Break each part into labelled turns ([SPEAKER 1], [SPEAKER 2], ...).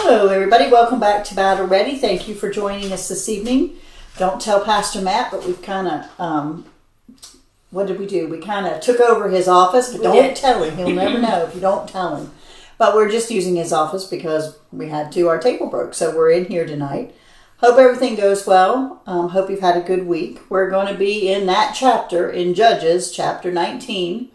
[SPEAKER 1] Hello, everybody. Welcome back to Battle Ready. Thank you for joining us this evening. Don't tell Pastor Matt, but we've kind of, what did we do? We kind of took over his office, but don't tell him. He'll never know if you don't tell him. But we're just using his office because we had to. Our table broke, so we're in here tonight. Hope everything goes well. Hope you've had a good week. We're going to be in that chapter in Judges, chapter 19.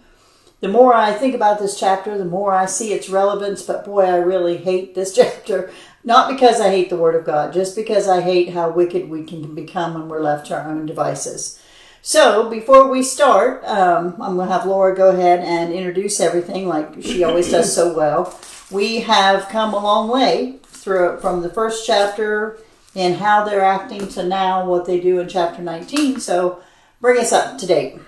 [SPEAKER 1] The more I think about this chapter, the more I see its relevance. But boy, I really hate this chapter. Not because I hate the Word of God, just because I hate how wicked we can become when we're left to our own devices. So, before we start, I'm going to have Laura go ahead and introduce everything like she always does so well. We have come a long way from the first chapter and how they're acting to now what they do in chapter 19. So, bring us up to date.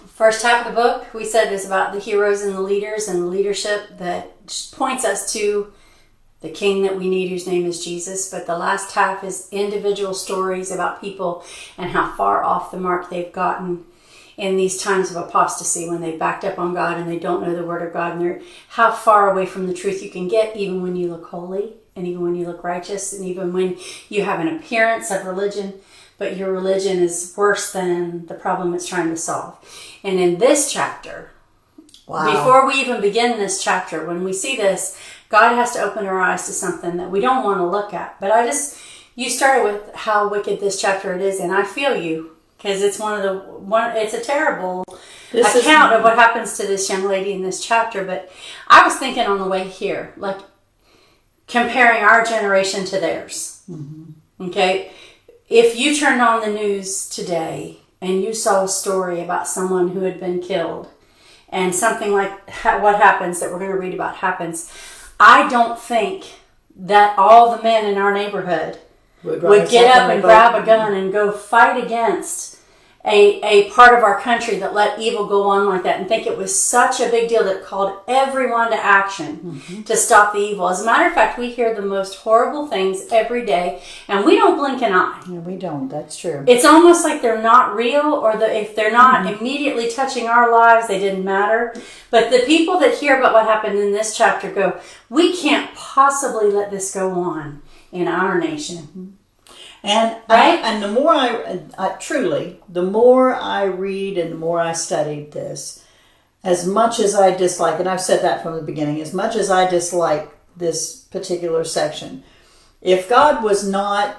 [SPEAKER 2] First half of the book, we said, is about the heroes and the leaders and the leadership that points us to the king that we need, whose name is Jesus. But the last half is individual stories about people and how far off the mark they've gotten in these times of apostasy when they backed up on God and they don't know the Word of God. And they're how far away from the truth you can get even when you look holy and even when you look righteous and even when you have an appearance of religion. But your religion is worse than the problem it's trying to solve. And in this chapter, before we even begin this chapter, when we see this, God has to open our eyes to something that we don't want to look at. But you started with how wicked this chapter it is, and I feel you, because it's it's a terrible account of what happens to this young lady in this chapter. But I was thinking on the way here, like comparing our generation to theirs. Mm-hmm. Okay? If you turned on the news today and you saw a story about someone who had been killed and something like what happens that we're going to read about happens, I don't think that all the men in our neighborhood would get up and grab a gun and go fight against a part of our country that let evil go on like that and think it was such a big deal that it called everyone to action to stop the evil. As a matter of fact, we hear the most horrible things every day and we don't blink an eye.
[SPEAKER 1] Yeah, we don't. That's true.
[SPEAKER 2] It's almost like they're not real, or if they're not immediately touching our lives, they didn't matter. But the people that hear about what happened in this chapter go, we can't possibly let this go on in our nation.
[SPEAKER 1] And right? And the more the more I read and the more I studied this, as much as I dislike, and I've said that from the beginning, as much as I dislike this particular section, if God was not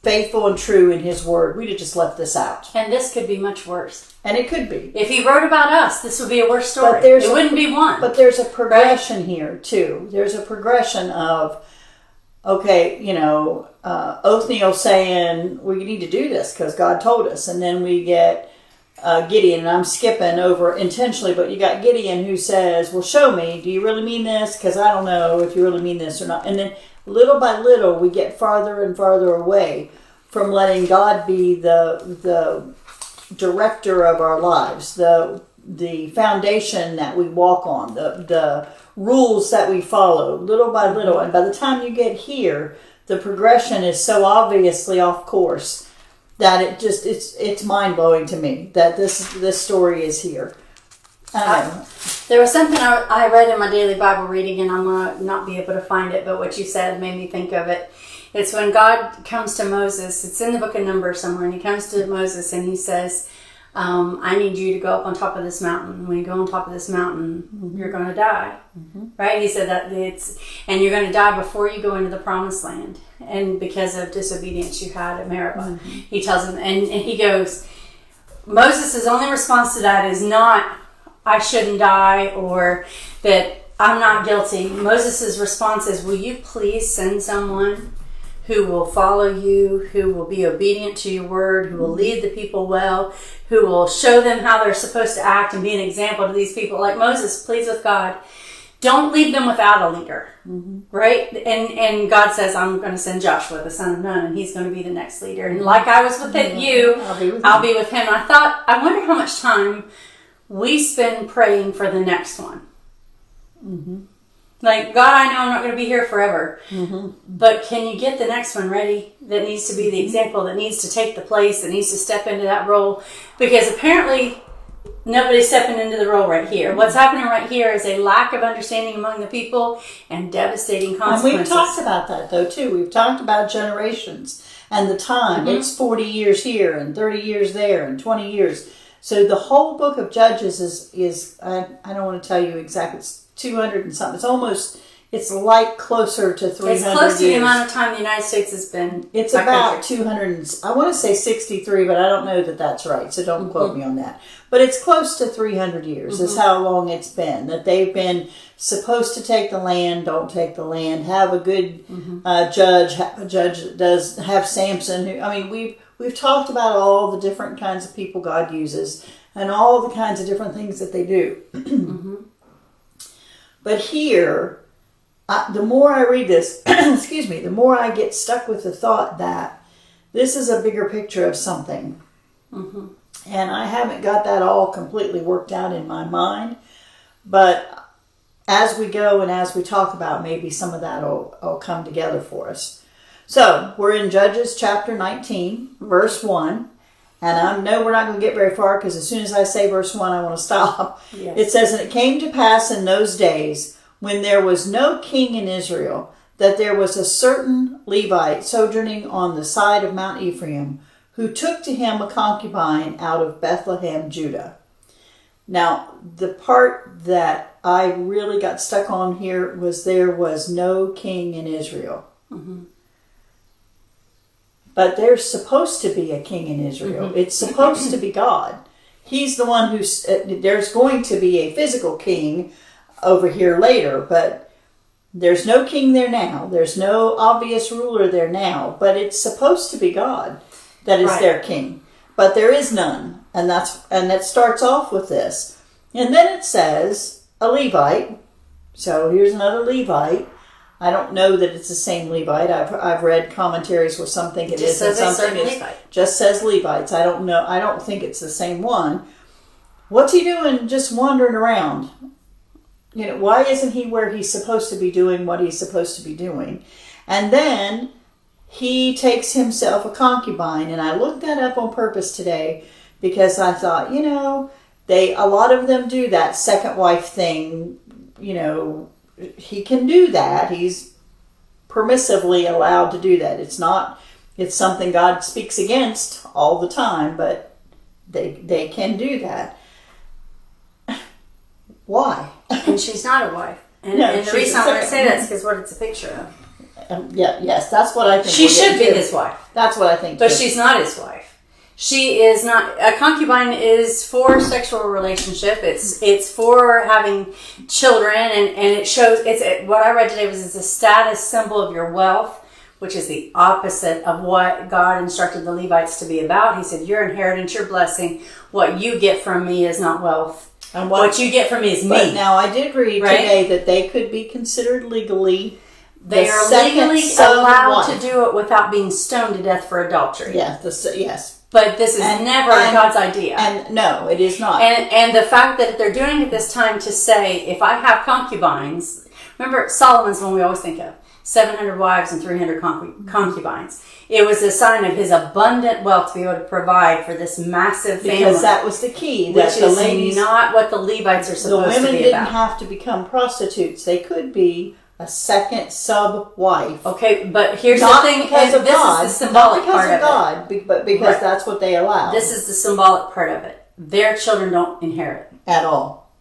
[SPEAKER 1] faithful and true in His Word, we'd have just left this out.
[SPEAKER 2] And this could be much worse.
[SPEAKER 1] And it could be.
[SPEAKER 2] If He wrote about us, this would be a worse story. It wouldn't be one.
[SPEAKER 1] But there's a progression here, too. There's a progression of, okay, Othniel saying, we need to do this because God told us. And then we get Gideon, and I'm skipping over intentionally, but you got Gideon who says, well, show me, do you really mean this? Because I don't know if you really mean this or not. And then little by little, we get farther and farther away from letting God be the director of our lives, the foundation that we walk on, the rules that we follow, little by little. And by the time you get here, the progression is so obviously off course that it's mind-blowing to me that this story is here.
[SPEAKER 2] There was something I read in my daily Bible reading, and I'm going to not be able to find it, but what you said made me think of it. It's when God comes to Moses. It's in the book of Numbers somewhere, and He comes to Moses and He says, I need you to go up on top of this mountain. When you go on top of this mountain, you're going to die. Right? He said that and you're going to die before you go into the promised land. And because of disobedience you had at Meribah. He tells him, and he goes, Moses' only response to that is not, I shouldn't die, or that I'm not guilty. Moses' response is, will you please send someone who will follow you, who will be obedient to your word, who will lead the people well, who will show them how they're supposed to act and be an example to these people. Like Moses pleads with God, don't leave them without a leader, right? And God says, I'm going to send Joshua, the son of Nun, and he's going to be the next leader. And like I was with you, I'll be with him. And I wonder how much time we spend praying for the next one. Like, God, I know I'm not going to be here forever, but can you get the next one ready that needs to be the example, that needs to take the place, that needs to step into that role? Because apparently nobody's stepping into the role right here. What's happening right here is a lack of understanding among the people and devastating consequences.
[SPEAKER 1] And we've talked about that, though, too. We've talked about generations and the time.
[SPEAKER 2] Mm-hmm.
[SPEAKER 1] It's 40 years here and 30 years there and 20 years. So the whole book of Judges is I don't want to tell you exactly, it's 200 and something. It's like closer to 300
[SPEAKER 2] It's close to
[SPEAKER 1] years.
[SPEAKER 2] the amount of time the United States has been.
[SPEAKER 1] It's
[SPEAKER 2] our
[SPEAKER 1] about
[SPEAKER 2] country.
[SPEAKER 1] 200, I want to say 63, but I don't know that that's right, so don't quote me on that. But it's close to 300 years is how long it's been, that they've been supposed to take the land, don't take the land, have a good judge, have a judge that does have Samson. We've talked about all the different kinds of people God uses and all the kinds of different things that they do. But here, the more I read this, excuse me, the more I get stuck with the thought that this is a bigger picture of something. And I haven't got that all completely worked out in my mind. But as we go and as we talk about, maybe some of that will come together for us. So we're in Judges chapter 19, verse 1. And I know we're not going to get very far because as soon as I say verse 1, I want to stop.
[SPEAKER 2] Yes.
[SPEAKER 1] It says, "And it came to pass in those days, when there was no king in Israel, that there was a certain Levite sojourning on the side of Mount Ephraim, who took to him a concubine out of Bethlehem, Judah." Now, the part that I really got stuck on here was there was no king in Israel. But there's supposed to be a king in Israel. It's supposed to be God. He's the one who's... there's going to be a physical king over here later, but there's no king there now. There's no obvious ruler there now, but it's supposed to be God that is their king. But there is none, and that starts off with this. And then it says a Levite. So here's another Levite. I don't know that it's the same Levite. I've read commentaries where some think it is, and some think it just says Levites. I don't know. I don't think it's the same one. What's he doing just wandering around? Why isn't he where he's supposed to be doing what he's supposed to be doing? And then he takes himself a concubine, and I looked that up on purpose today because I thought, a lot of them do that second wife thing. He can do that. He's permissively allowed to do that. It's something God speaks against all the time, but they can do that. Why?
[SPEAKER 2] And she's not a wife. And,
[SPEAKER 1] No,
[SPEAKER 2] and the
[SPEAKER 1] she's
[SPEAKER 2] reason I'm going to say that is because what it's a picture of.
[SPEAKER 1] Yes, that's what I think.
[SPEAKER 2] She should be his wife.
[SPEAKER 1] That's what I think.
[SPEAKER 2] But
[SPEAKER 1] too.
[SPEAKER 2] she's not his wife. She is not. A concubine is for sexual relationship. It's for having children, and it shows. What I read today was it's a status symbol of your wealth, which is the opposite of what God instructed the Levites to be about. He said, "Your inheritance, your blessing. What you get from me is not wealth. And what you get from me is me."
[SPEAKER 1] But now I did read today that they could be considered legally.
[SPEAKER 2] They are legally allowed to do it without being stoned to death for adultery.
[SPEAKER 1] Yeah, yes.
[SPEAKER 2] But this is never God's idea.
[SPEAKER 1] And no, it is not.
[SPEAKER 2] And the fact that they're doing it this time to say, if I have concubines, remember Solomon's one we always think of, 700 wives and 300 concubines. It was a sign of his abundant wealth to be able to provide for this massive family.
[SPEAKER 1] Because that was the key.
[SPEAKER 2] Which is not what the Levites are supposed to be about.
[SPEAKER 1] The women didn't have to become prostitutes. They could be a second sub-wife.
[SPEAKER 2] Okay, but here's
[SPEAKER 1] not
[SPEAKER 2] the thing.
[SPEAKER 1] Because of
[SPEAKER 2] this
[SPEAKER 1] God,
[SPEAKER 2] is the symbolic
[SPEAKER 1] not because
[SPEAKER 2] part
[SPEAKER 1] of
[SPEAKER 2] of
[SPEAKER 1] God, but because that's what they allow.
[SPEAKER 2] This is the symbolic part of it. Their children don't inherit.
[SPEAKER 1] At all.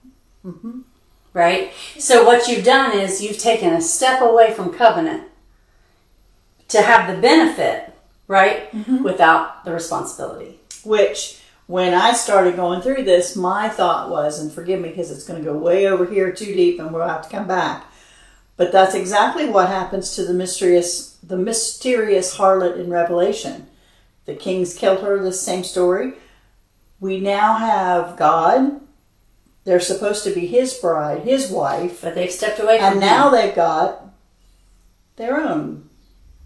[SPEAKER 2] Right? So what you've done is you've taken a step away from covenant to have the benefit, right? Without the responsibility.
[SPEAKER 1] Which, when I started going through this, my thought was, and forgive me because it's going to go way over here too deep and we'll have to come back, but that's exactly what happens to the mysterious harlot in Revelation. The kings killed her, the same story. We now have God. They're supposed to be his bride, his wife.
[SPEAKER 2] But they've stepped away from
[SPEAKER 1] And now they've got their own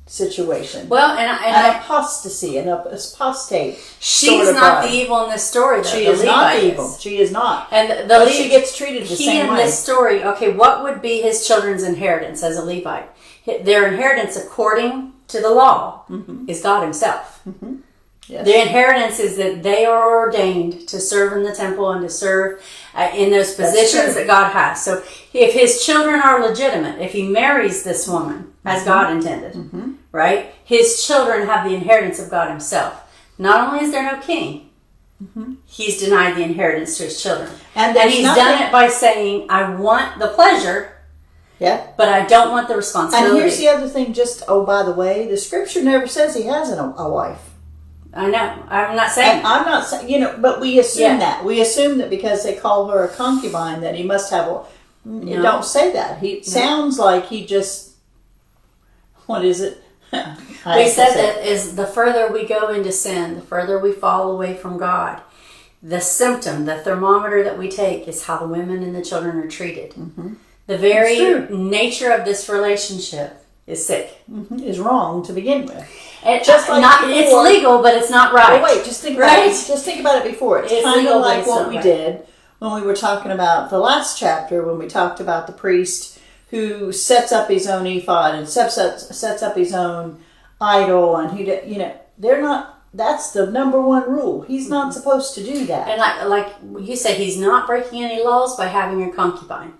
[SPEAKER 1] situation.
[SPEAKER 2] Well, and
[SPEAKER 1] apostasy, an apostate.
[SPEAKER 2] She's not the evil in this story, though.
[SPEAKER 1] She is not the evil. She is not.
[SPEAKER 2] And
[SPEAKER 1] but she gets treated the same way.
[SPEAKER 2] In this story, okay, what would be his children's inheritance as a Levite? Their inheritance, according to the law, is God himself.
[SPEAKER 1] Yes.
[SPEAKER 2] The inheritance is that they are ordained to serve in the temple and to serve in those positions that God has. So if his children are legitimate, if he marries this woman as God intended, right, his children have the inheritance of God himself. Not only is there no king, he's denied the inheritance to his children. And he's done it by saying, I want the pleasure, but I don't want the responsibility.
[SPEAKER 1] And here's the other thing, by the way, the scripture never says he has a wife.
[SPEAKER 2] I know. I'm not saying.
[SPEAKER 1] And I'm not saying, but we assume that. We assume that because they call her a concubine that he must have a... No. Don't say that. Sounds like he just... What is it?
[SPEAKER 2] We said that is the further we go into sin, the further we fall away from God. The symptom, the thermometer that we take is how the women and the children are treated. The very nature of this relationship is sick.
[SPEAKER 1] Is wrong to begin with.
[SPEAKER 2] It's legal, but it's not right.
[SPEAKER 1] Oh, wait, just think about it. Just think about it before. It's kind of like what we did when we were talking about the last chapter, when we talked about the priest who sets up his own ephod and sets up his own idol, and they're not. That's the number one rule. He's not supposed to do that.
[SPEAKER 2] And like you said, he's not breaking any laws by having a concubine.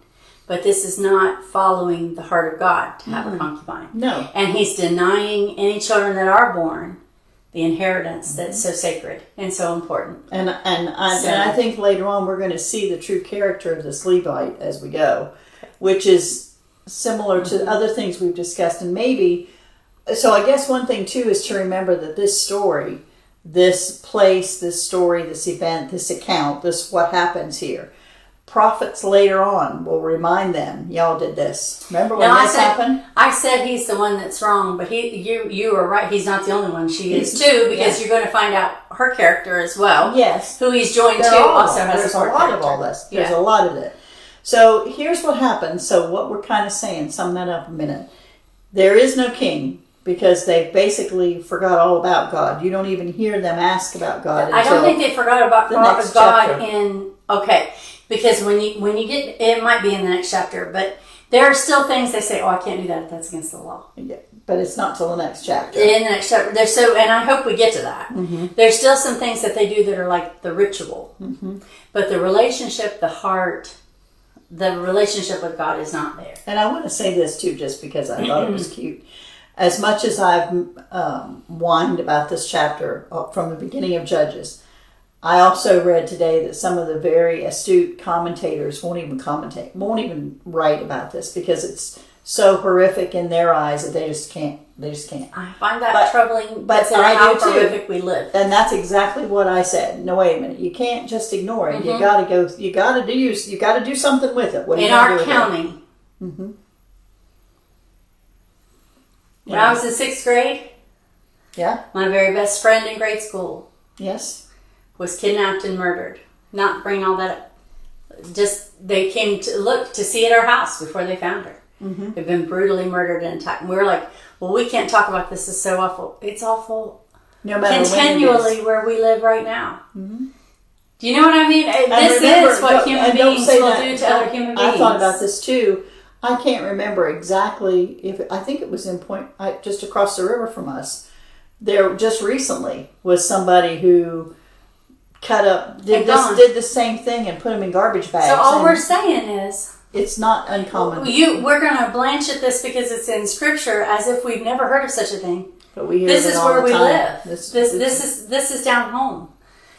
[SPEAKER 2] But this is not following the heart of God to have a concubine.
[SPEAKER 1] No.
[SPEAKER 2] And he's denying any children that are born the inheritance that's so sacred and so important.
[SPEAKER 1] And I think later on we're going to see the true character of this Levite as we go, which is similar to other things we've discussed. And maybe, so I guess one thing too is to remember that this story, this place, this story, this event, this account, this what happens here, prophets later on will remind them, y'all did this. Remember when this happened?
[SPEAKER 2] I said he's the one that's wrong, but you are right. He's not the only one. She is too, because you're going to find out her character as well.
[SPEAKER 1] Yes.
[SPEAKER 2] Who he's joined to also has
[SPEAKER 1] There's a lot of all this. There's a lot of it. So here's what happens. So what we're kind of saying, sum that up a minute. There is no king because they basically forgot all about God. You don't even hear them ask about God.
[SPEAKER 2] I don't think they forgot about
[SPEAKER 1] the next
[SPEAKER 2] God
[SPEAKER 1] chapter.
[SPEAKER 2] Because when you get, it might be in the next chapter, but there are still things they say, I can't do that. That's against the law.
[SPEAKER 1] Yeah, but it's not till the next chapter.
[SPEAKER 2] In the next chapter. And I hope we get to that. There's still some things that they do that are like the ritual. But the relationship, the heart, the relationship with God is not there.
[SPEAKER 1] And I want to say this too, just because I thought it was cute. As much as I've whined about this chapter from the beginning of Judges, I also read today that some of the very astute commentators won't even write about this because it's so horrific in their eyes that they just can't.
[SPEAKER 2] I find that troubling.
[SPEAKER 1] But
[SPEAKER 2] how horrific we live.
[SPEAKER 1] And that's exactly what I said. No, wait a minute. You can't just ignore it. You got to go. You got to do something with it. What are you
[SPEAKER 2] in our
[SPEAKER 1] do
[SPEAKER 2] county? When I was in 6th grade, my very best friend in grade school, was kidnapped and murdered. Not bringing all that up. Just they came to look to see at our house before they found her. They've been brutally murdered and attacked. And we were like, well, we can't talk about this. It's so awful. It's awful. No matter continually where we live right now. Do you know what I mean? This is what human beings will do to other human beings.
[SPEAKER 1] I thought about this too. I can't remember exactly I think it was in just across the river from us. There just recently was somebody who did the same thing and put them in garbage bags.
[SPEAKER 2] So all we're saying is
[SPEAKER 1] it's not uncommon.
[SPEAKER 2] We're going to blanch at this because it's in Scripture, as if we've never heard of such a thing.
[SPEAKER 1] But we hear
[SPEAKER 2] this is where we live.
[SPEAKER 1] This
[SPEAKER 2] is down home.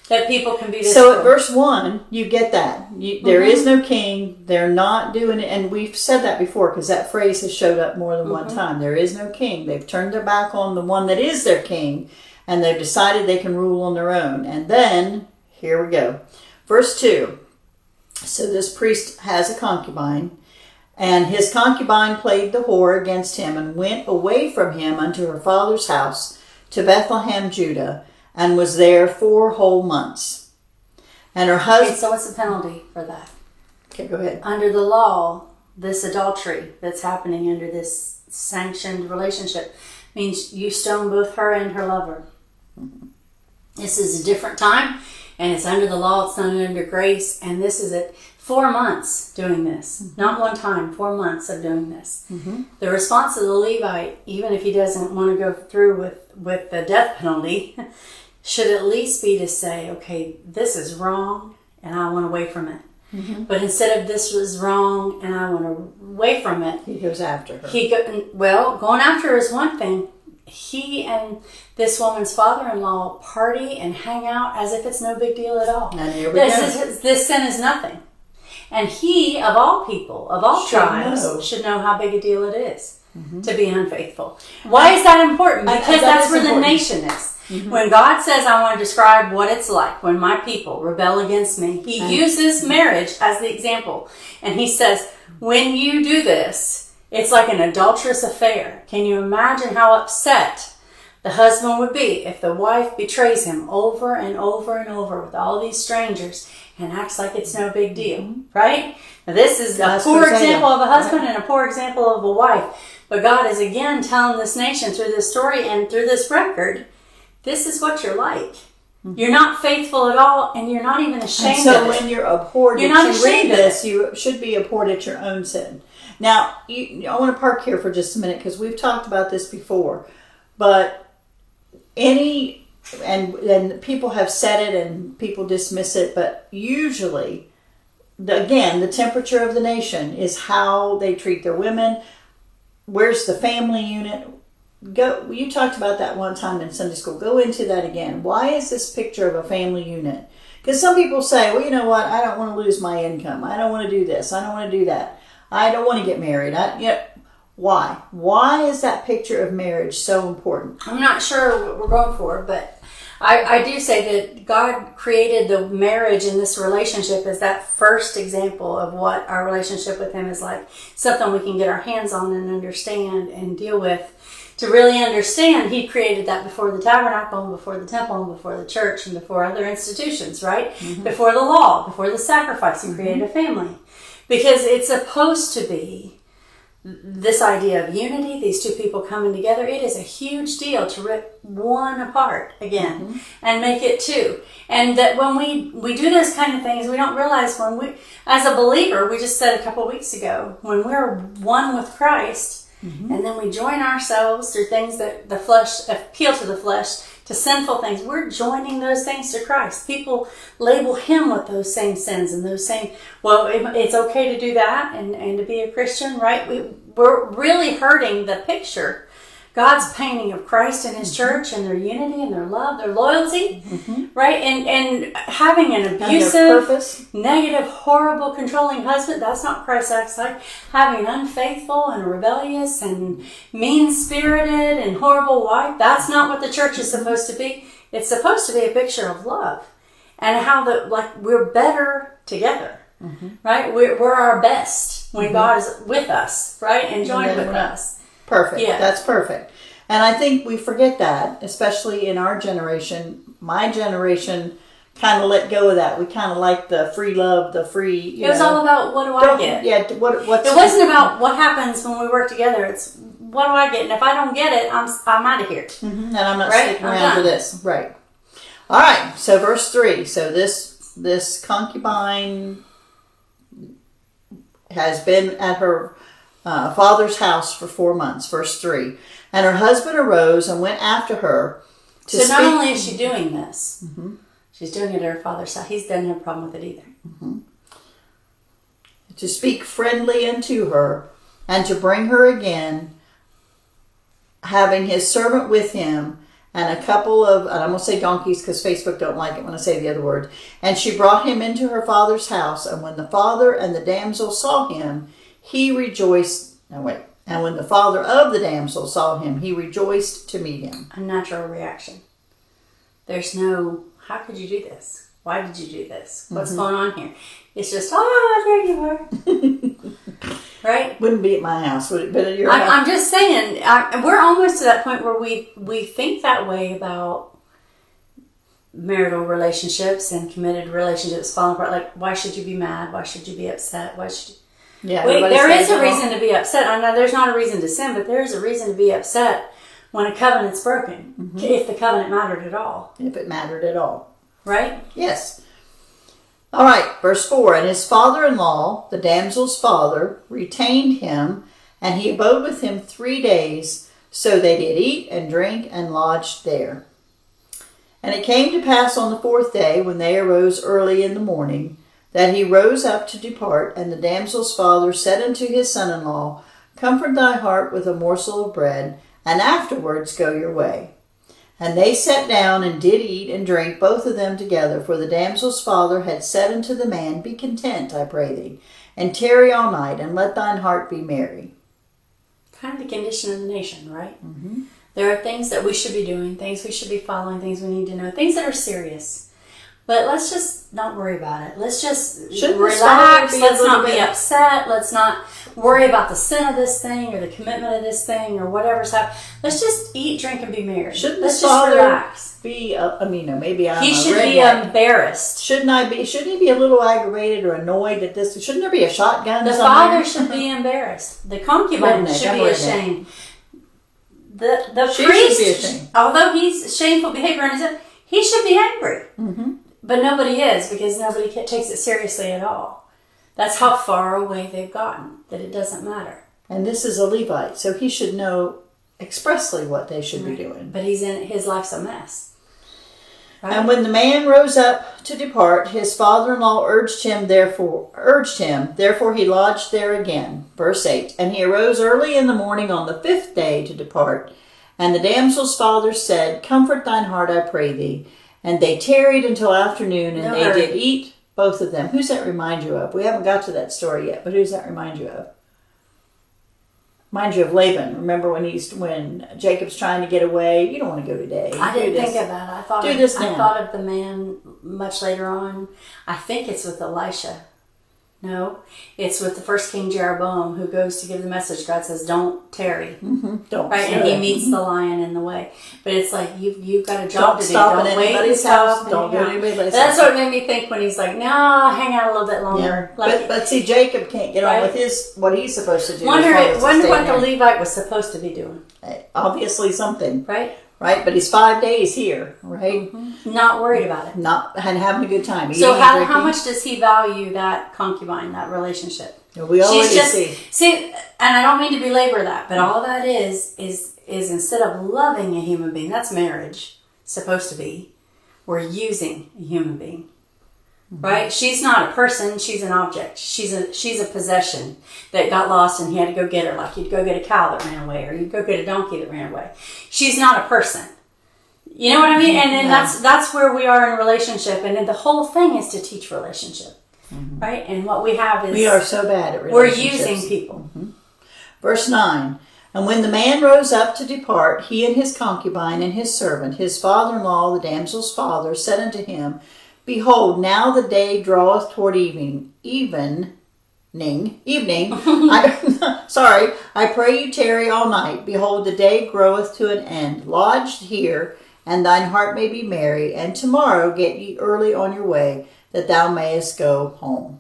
[SPEAKER 2] That people can be.
[SPEAKER 1] So at verse 1, you get that there is no king. They're not doing it, and we've said that before because that phrase has showed up more than one time. There is no king. They've turned their back on the one that is their king, and they've decided they can rule on their own. And then here we go, verse 2. So this priest has a concubine, and his concubine played the whore against him, and went away from him unto her father's house to Bethlehem, Judah. And was there 4 whole months. And her husband...
[SPEAKER 2] So what's the penalty for that?
[SPEAKER 1] Okay, go ahead.
[SPEAKER 2] Under the law, this adultery that's happening under this sanctioned relationship means you stone both her and her lover. This is a different time, and it's under the law, it's not under grace, and this is at 4 months doing this. Not one time, 4 months of doing this. The response of the Levite, even if he doesn't want to go through with the death penalty... should at least be to say, okay, this is wrong and I want away from it. But instead of this was wrong and I want away from it,
[SPEAKER 1] He goes after her.
[SPEAKER 2] Going after her is one thing. He and this woman's father-in-law party and hang out as if it's no big deal at all.
[SPEAKER 1] And here we go.
[SPEAKER 2] This sin is nothing. And he, of all people, of all tribes, should know how big a deal it is to be unfaithful. Why is that important? Because that's where the nation is. When God says, I want to describe what it's like when my people rebel against me, he uses marriage as the example. And he says, when you do this, it's like an adulterous affair. Can you imagine how upset the husband would be if the wife betrays him over and over and over with all these strangers and acts like it's no big deal, right? Now, this is a poor example of a husband and a poor example of a wife. But God is again telling this nation through this story and through this record, this is what you're like. You're not faithful at all, and you're not even ashamed of it.
[SPEAKER 1] So when you're abhorred,
[SPEAKER 2] you're not ashamed of this.
[SPEAKER 1] You should be abhorred at your own sin. Now, I want to park here for just a minute because we've talked about this before. But and people have said it and people dismiss it, but usually, the temperature of the nation is how they treat their women. Where's the family unit? You talked about that one time in Sunday school. Go into that again. Why is this picture of a family unit? Because some people say, well, you know what? I don't want to lose my income. I don't want to do this. I don't want to do that. I don't want to get married. Why? Why is that picture of marriage so important?
[SPEAKER 2] I'm not sure what we're going for, but I do say that God created the marriage in this relationship as that first example of what our relationship with Him is like. Something we can get our hands on and understand and deal with. To really understand, He created that before the tabernacle and before the temple and before the church and before other institutions, right? Before the law, before the sacrifice, He created a family. Because it's supposed to be this idea of unity, these two people coming together. It is a huge deal to rip one apart again and make it two. And that when we do those kind of things, we don't realize as a believer, we just said a couple of weeks ago, when we're one with Christ, and then we join ourselves through things that the flesh appeal to the flesh, to sinful things. We're joining those things to Christ. People label Him with those same sins and those same, it's okay to do that and to be a Christian, right? We're really hurting the picture. God's painting of Christ and His church and their unity and their love, their loyalty, right? And having an abusive, negative, horrible, controlling husband, that's not Christ acts like. Having an unfaithful and rebellious and mean-spirited and horrible wife, that's not what the church is supposed to be. It's supposed to be a picture of love and how we're better together, right? We're our best when God is with us, right? And joined with us.
[SPEAKER 1] Perfect. Yeah. That's perfect. And I think we forget that, especially in our generation. My generation kind of let go of that. We kind of like the free love, the free...
[SPEAKER 2] It was all about, what do I get?
[SPEAKER 1] Yeah, it
[SPEAKER 2] wasn't about what happens when we work together. It's, what do I get? And if I don't get it, I'm out of here.
[SPEAKER 1] And I'm not sticking around for this. Right. All right. So verse 3. So this concubine has been at her father's house for 4 months. Verse 3. And her husband arose and went after her to speak.
[SPEAKER 2] So not only is she doing this, she's doing it at her father's house. He doesn't have a problem with it either.
[SPEAKER 1] To speak friendly unto her and to bring her again, having his servant with him and a couple of, and I'm going to say donkeys because Facebook don't like it when I say the other word. And she brought him into her father's house. And when the father and the damsel saw him, he rejoiced. And when the father of the damsel saw him, he rejoiced to meet him.
[SPEAKER 2] A natural reaction. There's no, how could you do this? Why did you do this? What's going on here? It's just, there you are. Right?
[SPEAKER 1] Wouldn't be at my house, would it? But at your house.
[SPEAKER 2] I'm just saying, we're almost to that point where we think that way about marital relationships and committed relationships falling apart. Like, why should you be mad? Why should you be upset? Why should you... there is a reason to be upset. I know there's not a reason to sin, but there is a reason to be upset when a covenant's broken. If the covenant mattered at all.
[SPEAKER 1] If it mattered at all.
[SPEAKER 2] Right?
[SPEAKER 1] Yes. All right, verse 4. And his father-in-law, the damsel's father, retained him, and he abode with him 3 days. So they did eat and drink and lodged there. And it came to pass on the 4th day, when they arose early in the morning, that he rose up to depart, and the damsel's father said unto his son-in-law, Comfort thy heart with a morsel of bread, and afterwards go your way. And they sat down and did eat and drink, both of them together. For the damsel's father had said unto the man, Be content, I pray thee, and tarry all night, and let thine heart be merry.
[SPEAKER 2] Kind of the condition of the nation, right?
[SPEAKER 1] Mm-hmm.
[SPEAKER 2] There are things that we should be doing, things we should be following, things we need to know, things that are serious. But let's just not worry about it. Let's just relax. Let's not be upset. Let's not worry about the sin of this thing or the commitment of this thing or whatever's happening. Let's just eat, drink, and be merry.
[SPEAKER 1] Shouldn't
[SPEAKER 2] let's
[SPEAKER 1] the
[SPEAKER 2] just
[SPEAKER 1] father
[SPEAKER 2] relax.
[SPEAKER 1] Be? Maybe I'm.
[SPEAKER 2] He
[SPEAKER 1] a
[SPEAKER 2] should be
[SPEAKER 1] redneck.
[SPEAKER 2] embarrassed.
[SPEAKER 1] Shouldn't he be a little aggravated or annoyed at this? Shouldn't there be a shotgun?
[SPEAKER 2] The
[SPEAKER 1] somewhere?
[SPEAKER 2] father should be embarrassed. The concubine should be ashamed. The priest,
[SPEAKER 1] should be ashamed.
[SPEAKER 2] Although he's shameful behavior on his own, he should be angry.
[SPEAKER 1] Mm-hmm.
[SPEAKER 2] But nobody is, because nobody takes it seriously at all. That's how far away they've gotten, that it doesn't matter.
[SPEAKER 1] And this is a Levite, so he should know expressly what they should be doing.
[SPEAKER 2] But his life's a mess. Right?
[SPEAKER 1] And when the man rose up to depart, his father-in-law urged him, therefore he lodged there again. Verse 8, And he arose early in the morning on the 5th day to depart. And the damsel's father said, Comfort thine heart, I pray thee. And they tarried until afternoon, and they did eat, both of them. Who's that remind you of? We haven't got to that story yet, but who's that remind you of? Remind you of Laban. Remember when Jacob's trying to get away? You don't want to go today.
[SPEAKER 2] I didn't think of that. I thought of the man much later on. I think it's with Elisha. No, it's with the first king Jeroboam, who goes to give the message. God says, "Don't tarry."
[SPEAKER 1] Mm-hmm. Don't.
[SPEAKER 2] Right, and he meets the lion in the way. But it's like you've got a job to do.
[SPEAKER 1] Stop
[SPEAKER 2] Don't
[SPEAKER 1] at
[SPEAKER 2] wait
[SPEAKER 1] anybody's
[SPEAKER 2] and
[SPEAKER 1] house.
[SPEAKER 2] stop.
[SPEAKER 1] Don't go to anybody's house.
[SPEAKER 2] That's what made me think when he's like, "No, hang out a little bit longer."
[SPEAKER 1] Yeah.
[SPEAKER 2] Like,
[SPEAKER 1] But see, Jacob can't get on with what he's supposed to do.
[SPEAKER 2] wonder what the Levite was supposed to be doing.
[SPEAKER 1] Obviously something.
[SPEAKER 2] Right,
[SPEAKER 1] but he's 5 days here, right?
[SPEAKER 2] Mm-hmm. Not worried about it.
[SPEAKER 1] And having a good time.
[SPEAKER 2] So how much does he value that concubine, that relationship?
[SPEAKER 1] We already
[SPEAKER 2] see, and I don't mean to belabor that, but all that is instead of loving a human being, that's marriage, supposed to be, we're using a human being. Mm-hmm. Right? She's not a person, she's an object. She's a possession that got lost and he had to go get her, like you'd go get a cow that ran away or you'd go get a donkey that ran away. She's not a person. You know what I mean? And then that's where we are in a relationship, and then the whole thing is to teach relationship. Mm-hmm. Right? And what we have is...
[SPEAKER 1] We are so bad at relationships.
[SPEAKER 2] We're using people.
[SPEAKER 1] Mm-hmm. Verse 9, And when the man rose up to depart, he and his concubine and his servant, his father-in-law, the damsel's father, said unto him, Behold, now the day draweth toward evening. I pray you tarry all night. Behold, the day groweth to an end. Lodge here, and thine heart may be merry, and tomorrow get ye early on your way, that thou mayest go home.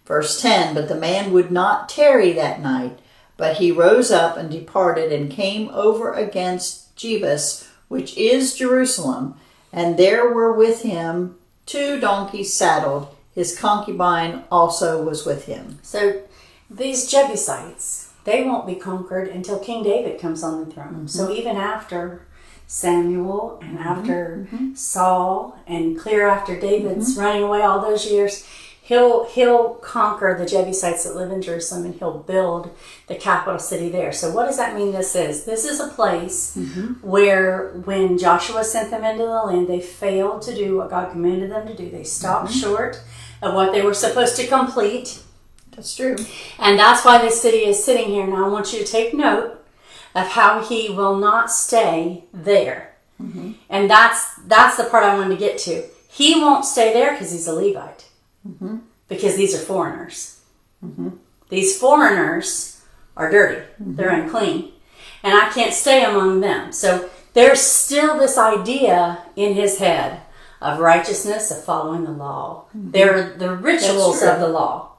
[SPEAKER 1] Verse 10, But the man would not tarry that night, but he rose up and departed, and came over against Jebus, which is Jerusalem, and there were with him 2 donkeys saddled. His concubine also was with him. So
[SPEAKER 2] these Jebusites, they won't be conquered until King David comes on the throne. Mm-hmm. So even after Samuel and after Saul and clear after David's running away all those years, he'll conquer the Jebusites that live in Jerusalem, and he'll build the capital city there. So what does that mean this is? This is a place where when Joshua sent them into the land, they failed to do what God commanded them to do. They stopped short of what they were supposed to complete.
[SPEAKER 1] That's true.
[SPEAKER 2] And that's why this city is sitting here. Now I want you to take note of how he will not stay there. Mm-hmm. And that's the part I wanted to get to. He won't stay there because he's a Levite. Mm-hmm. Because these are foreigners. Mm-hmm. These foreigners are dirty. Mm-hmm. They're unclean. And I can't stay among them. So there's still this idea in his head of righteousness, of following the law. Mm-hmm. There are the rituals of the law.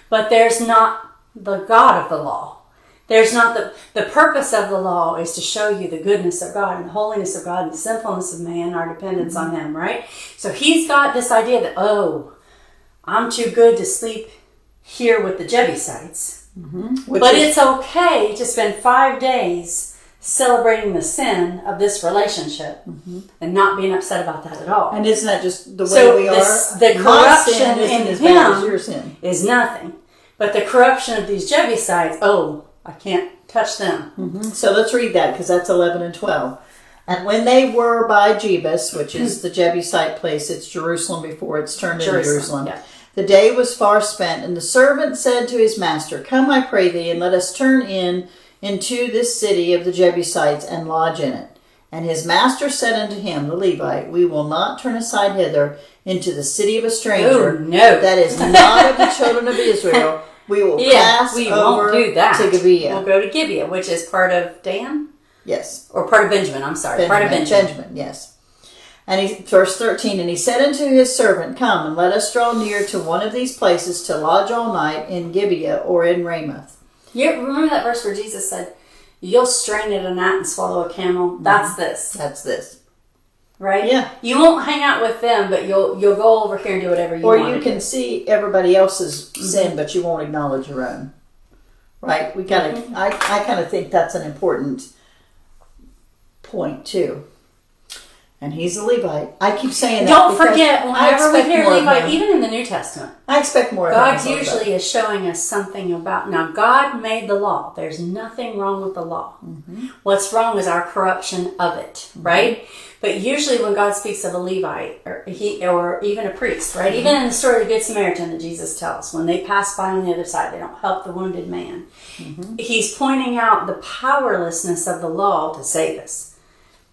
[SPEAKER 2] But there's not the God of the law. There's not the purpose of the law is to show you the goodness of God and the holiness of God and the sinfulness of man, our dependence on him, right? So he's got this idea that, I'm too good to sleep here with the Jebusites. Mm-hmm. But it's okay to spend 5 days celebrating the sin of this relationship and not being upset about that at all.
[SPEAKER 1] And isn't that just the way
[SPEAKER 2] So
[SPEAKER 1] we are?
[SPEAKER 2] the
[SPEAKER 1] My sin
[SPEAKER 2] corruption
[SPEAKER 1] isn't
[SPEAKER 2] in
[SPEAKER 1] as bad as
[SPEAKER 2] him
[SPEAKER 1] your sin.
[SPEAKER 2] is nothing. But the corruption of these Jebusites, I can't touch them.
[SPEAKER 1] So let's read that, because that's 11 and 12. And when they were by Jebus, which is the Jebusite place, it's Jerusalem before it's turned into Jerusalem.
[SPEAKER 2] Yeah.
[SPEAKER 1] The day was far spent, and the servant said to his master, Come, I pray thee, and let us turn into this city of the Jebusites, and lodge in it. And his master said unto him, the Levite, We will not turn aside hither into the city of a stranger.
[SPEAKER 2] Oh, no.
[SPEAKER 1] That is not of the children of Israel. We will pass
[SPEAKER 2] we
[SPEAKER 1] over
[SPEAKER 2] won't do that.
[SPEAKER 1] to Gibeah.
[SPEAKER 2] We'll go to Gibeah, which is part of Dan?
[SPEAKER 1] Yes.
[SPEAKER 2] Or part of Benjamin, I'm sorry. Part of Benjamin.
[SPEAKER 1] Benjamin, yes. And verse 13, and he said unto his servant, Come, and let us draw near to one of these places to lodge all night in Gibeah or in Ramoth.
[SPEAKER 2] You remember that verse where Jesus said, You'll strain at a gnat and swallow a camel? That's this.
[SPEAKER 1] That's this.
[SPEAKER 2] Right?
[SPEAKER 1] Yeah.
[SPEAKER 2] You won't hang out with them, but you'll go over here and do whatever you want.
[SPEAKER 1] Or you can see everybody else's sin, but you won't acknowledge your own. Right? We gotta. I kind of think that's an important point too. And he's a Levite. I keep saying that.
[SPEAKER 2] Don't forget,
[SPEAKER 1] I
[SPEAKER 2] whenever we
[SPEAKER 1] expect
[SPEAKER 2] hear
[SPEAKER 1] more of
[SPEAKER 2] Levite,
[SPEAKER 1] him.
[SPEAKER 2] even in the New Testament,
[SPEAKER 1] I expect more of
[SPEAKER 2] God
[SPEAKER 1] him.
[SPEAKER 2] usually is showing us something about. Now, God made the law. There's nothing wrong with the law. What's wrong is our corruption of it, right? But usually, when God speaks of a Levite or even a priest, right? Even in the story of the Good Samaritan that Jesus tells, when they pass by on the other side, they don't help the wounded man. He's pointing out the powerlessness of the law to save us.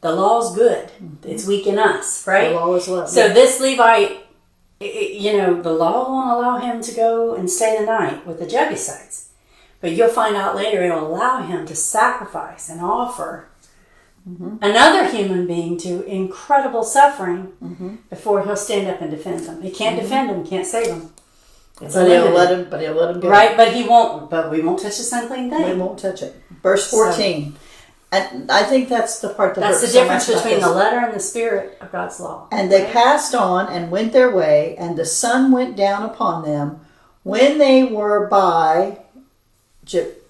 [SPEAKER 2] The law's good. It's weak in us, right?
[SPEAKER 1] The law is love.
[SPEAKER 2] So this Levite, the law won't allow him to go and stay the night with the Jebusites. But you'll find out later it'll allow him to sacrifice and offer another human being to incredible suffering before he'll stand up and defend them. He can't defend them, can't save them.
[SPEAKER 1] But he'll let him go.
[SPEAKER 2] Right, but he won't. But we won't touch this unclean thing.
[SPEAKER 1] We won't touch it. Verse 14. And I think that's the part that
[SPEAKER 2] That's the
[SPEAKER 1] hurts so
[SPEAKER 2] difference
[SPEAKER 1] much about
[SPEAKER 2] between
[SPEAKER 1] this.
[SPEAKER 2] the letter and the spirit of God's law.
[SPEAKER 1] And they passed on and went their way, and the sun went down upon them when they were by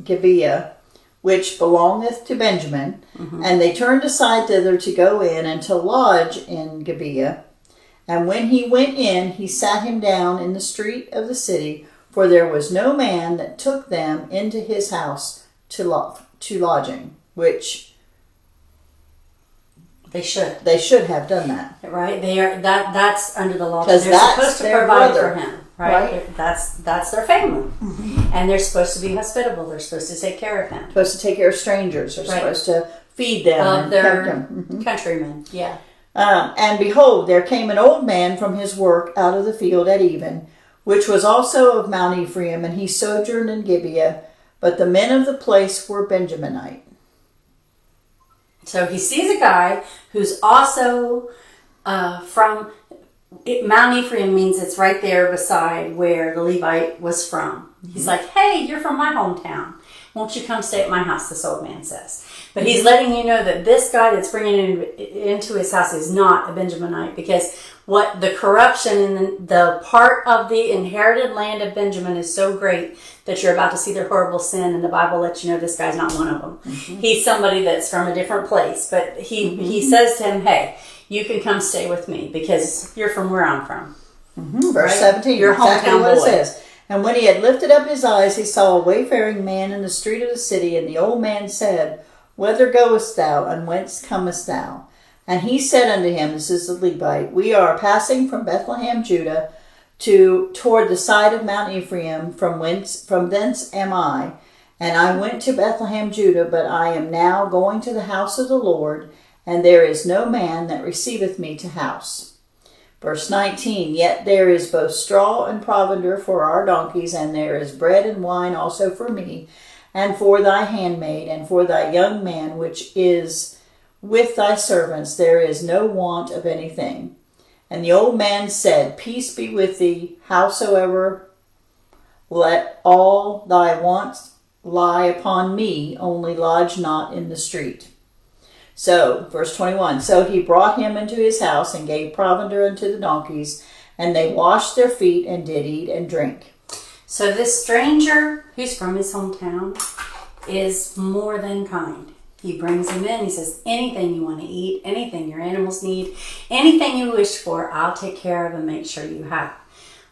[SPEAKER 1] Gibeah, which belongeth to Benjamin. And they turned aside thither to go in and to lodge in Gibeah. And when he went in, he sat him down in the street of the city, for there was no man that took them into his house to lodging, which
[SPEAKER 2] They should.
[SPEAKER 1] they should have done that.
[SPEAKER 2] Right? They are that's under the law.
[SPEAKER 1] 'Cause
[SPEAKER 2] They're
[SPEAKER 1] that's
[SPEAKER 2] supposed to
[SPEAKER 1] their
[SPEAKER 2] provide
[SPEAKER 1] brother,
[SPEAKER 2] for him. Right?
[SPEAKER 1] right?
[SPEAKER 2] That's their family. And they're supposed to be hospitable. They're supposed to take care of him.
[SPEAKER 1] Supposed to take care of strangers. They're
[SPEAKER 2] Right.
[SPEAKER 1] supposed to feed them
[SPEAKER 2] Of
[SPEAKER 1] and
[SPEAKER 2] their
[SPEAKER 1] keep them.
[SPEAKER 2] countrymen. Yeah.
[SPEAKER 1] And behold, there came an old man from his work out of the field at even, which was also of Mount Ephraim, and he sojourned in Gibeah. But the men of the place were Benjaminite.
[SPEAKER 2] So he sees a guy who's also from Mount Ephraim, means it's right there beside where the Levite was from. He's like, hey, you're from my hometown. Won't you come stay at my house, this old man says. But he's letting you know that this guy that's bringing him into his house is not a Benjaminite, because what the corruption in the part of the inherited land of Benjamin is so great that you're about to see their horrible sin, and the Bible lets you know this guy's not one of them. He's somebody that's from a different place, but he says to him, hey, you can come stay with me because you're from where I'm from.
[SPEAKER 1] Verse
[SPEAKER 2] Right?
[SPEAKER 1] 17,
[SPEAKER 2] Your
[SPEAKER 1] exactly
[SPEAKER 2] hometown
[SPEAKER 1] what
[SPEAKER 2] boy.
[SPEAKER 1] it says. And when he had lifted up his eyes, he saw a wayfaring man in the street of the city, and the old man said, Whither goest thou, and whence comest thou? And he said unto him, this is the Levite, We are passing from Bethlehem, Judah, toward the side of Mount Ephraim, from thence am I. And I went to Bethlehem, Judah, but I am now going to the house of the Lord, and there is no man that receiveth me to house. Verse 19, Yet there is both straw and provender for our donkeys, and there is bread and wine also for me, and for thy handmaid, and for thy young man which is with thy servants. There is no want of anything. And the old man said, Peace be with thee, howsoever let all thy wants lie upon me, only lodge not in the street. So, verse 21, So he brought him into his house, and gave provender unto the donkeys, and they washed their feet, and did eat and drink.
[SPEAKER 2] So this stranger who's from his hometown is more than kind. He brings them in. He says, anything you want to eat, anything your animals need, anything you wish for, I'll take care of and make sure you have.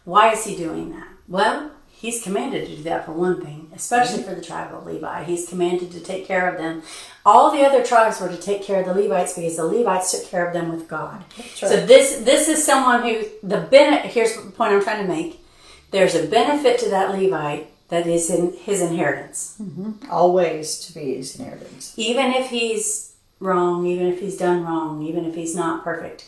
[SPEAKER 2] Why is he doing that? Well, he's commanded to do that for one thing, especially for the tribe of Levi. He's commanded to take care of them. All the other tribes were to take care of the Levites because the Levites took care of them with God. That's right. So this is someone who, here's the point I'm trying to make. There's a benefit to that Levite that is in his inheritance.
[SPEAKER 1] Mm-hmm. Always to be his inheritance.
[SPEAKER 2] Even if he's wrong, even if he's done wrong, even if he's not perfect.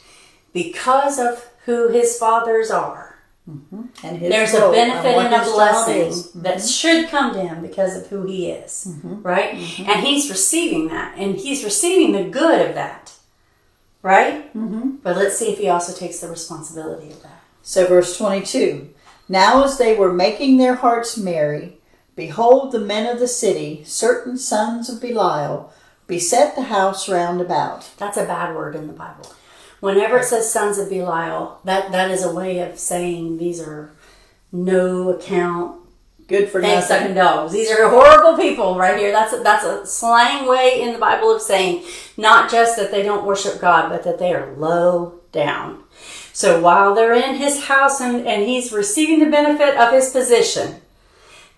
[SPEAKER 2] Because of who his fathers are,
[SPEAKER 1] mm-hmm. and
[SPEAKER 2] there's a benefit and a blessing mm-hmm. that should come to him because of who he is. Mm-hmm. Right? Mm-hmm. And he's receiving that. And he's receiving the good of that. Right? Mm-hmm. But let's see if he also takes the responsibility of that.
[SPEAKER 1] So verse 22. Now as they were making their hearts merry, behold, the men of the city, certain sons of Belial, beset the house round about.
[SPEAKER 2] That's a bad word in the Bible. Whenever it says sons of Belial, that is a way of saying these are no account,
[SPEAKER 1] good for nothing,
[SPEAKER 2] sucking dogs. These are horrible people right here. That's a slang way in the Bible of saying not just that they don't worship God, but that they are low down. So while they're in his house and he's receiving the benefit of his position,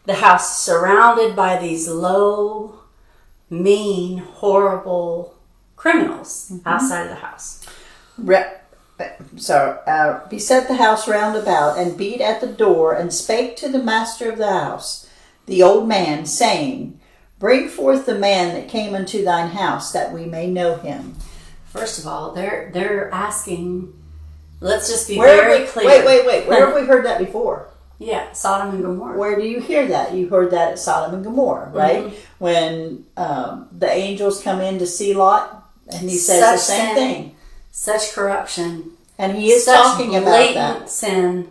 [SPEAKER 2] the house surrounded by these low, mean, horrible criminals mm-hmm. outside of the house.
[SPEAKER 1] Beset the house round about and beat at the door and spake to the master of the house, the old man, saying, Bring forth the man that came unto thine house, that we may know him.
[SPEAKER 2] First of all, they're asking... Let's just be very clear.
[SPEAKER 1] Wait. Where have we heard that before?
[SPEAKER 2] Yeah, Sodom and Gomorrah.
[SPEAKER 1] Where do you hear that? You heard that at Sodom and Gomorrah, right? Mm-hmm. When the angels come in to see Lot, and he says the same thing.
[SPEAKER 2] Such corruption.
[SPEAKER 1] And he is talking about that.
[SPEAKER 2] Blatant sin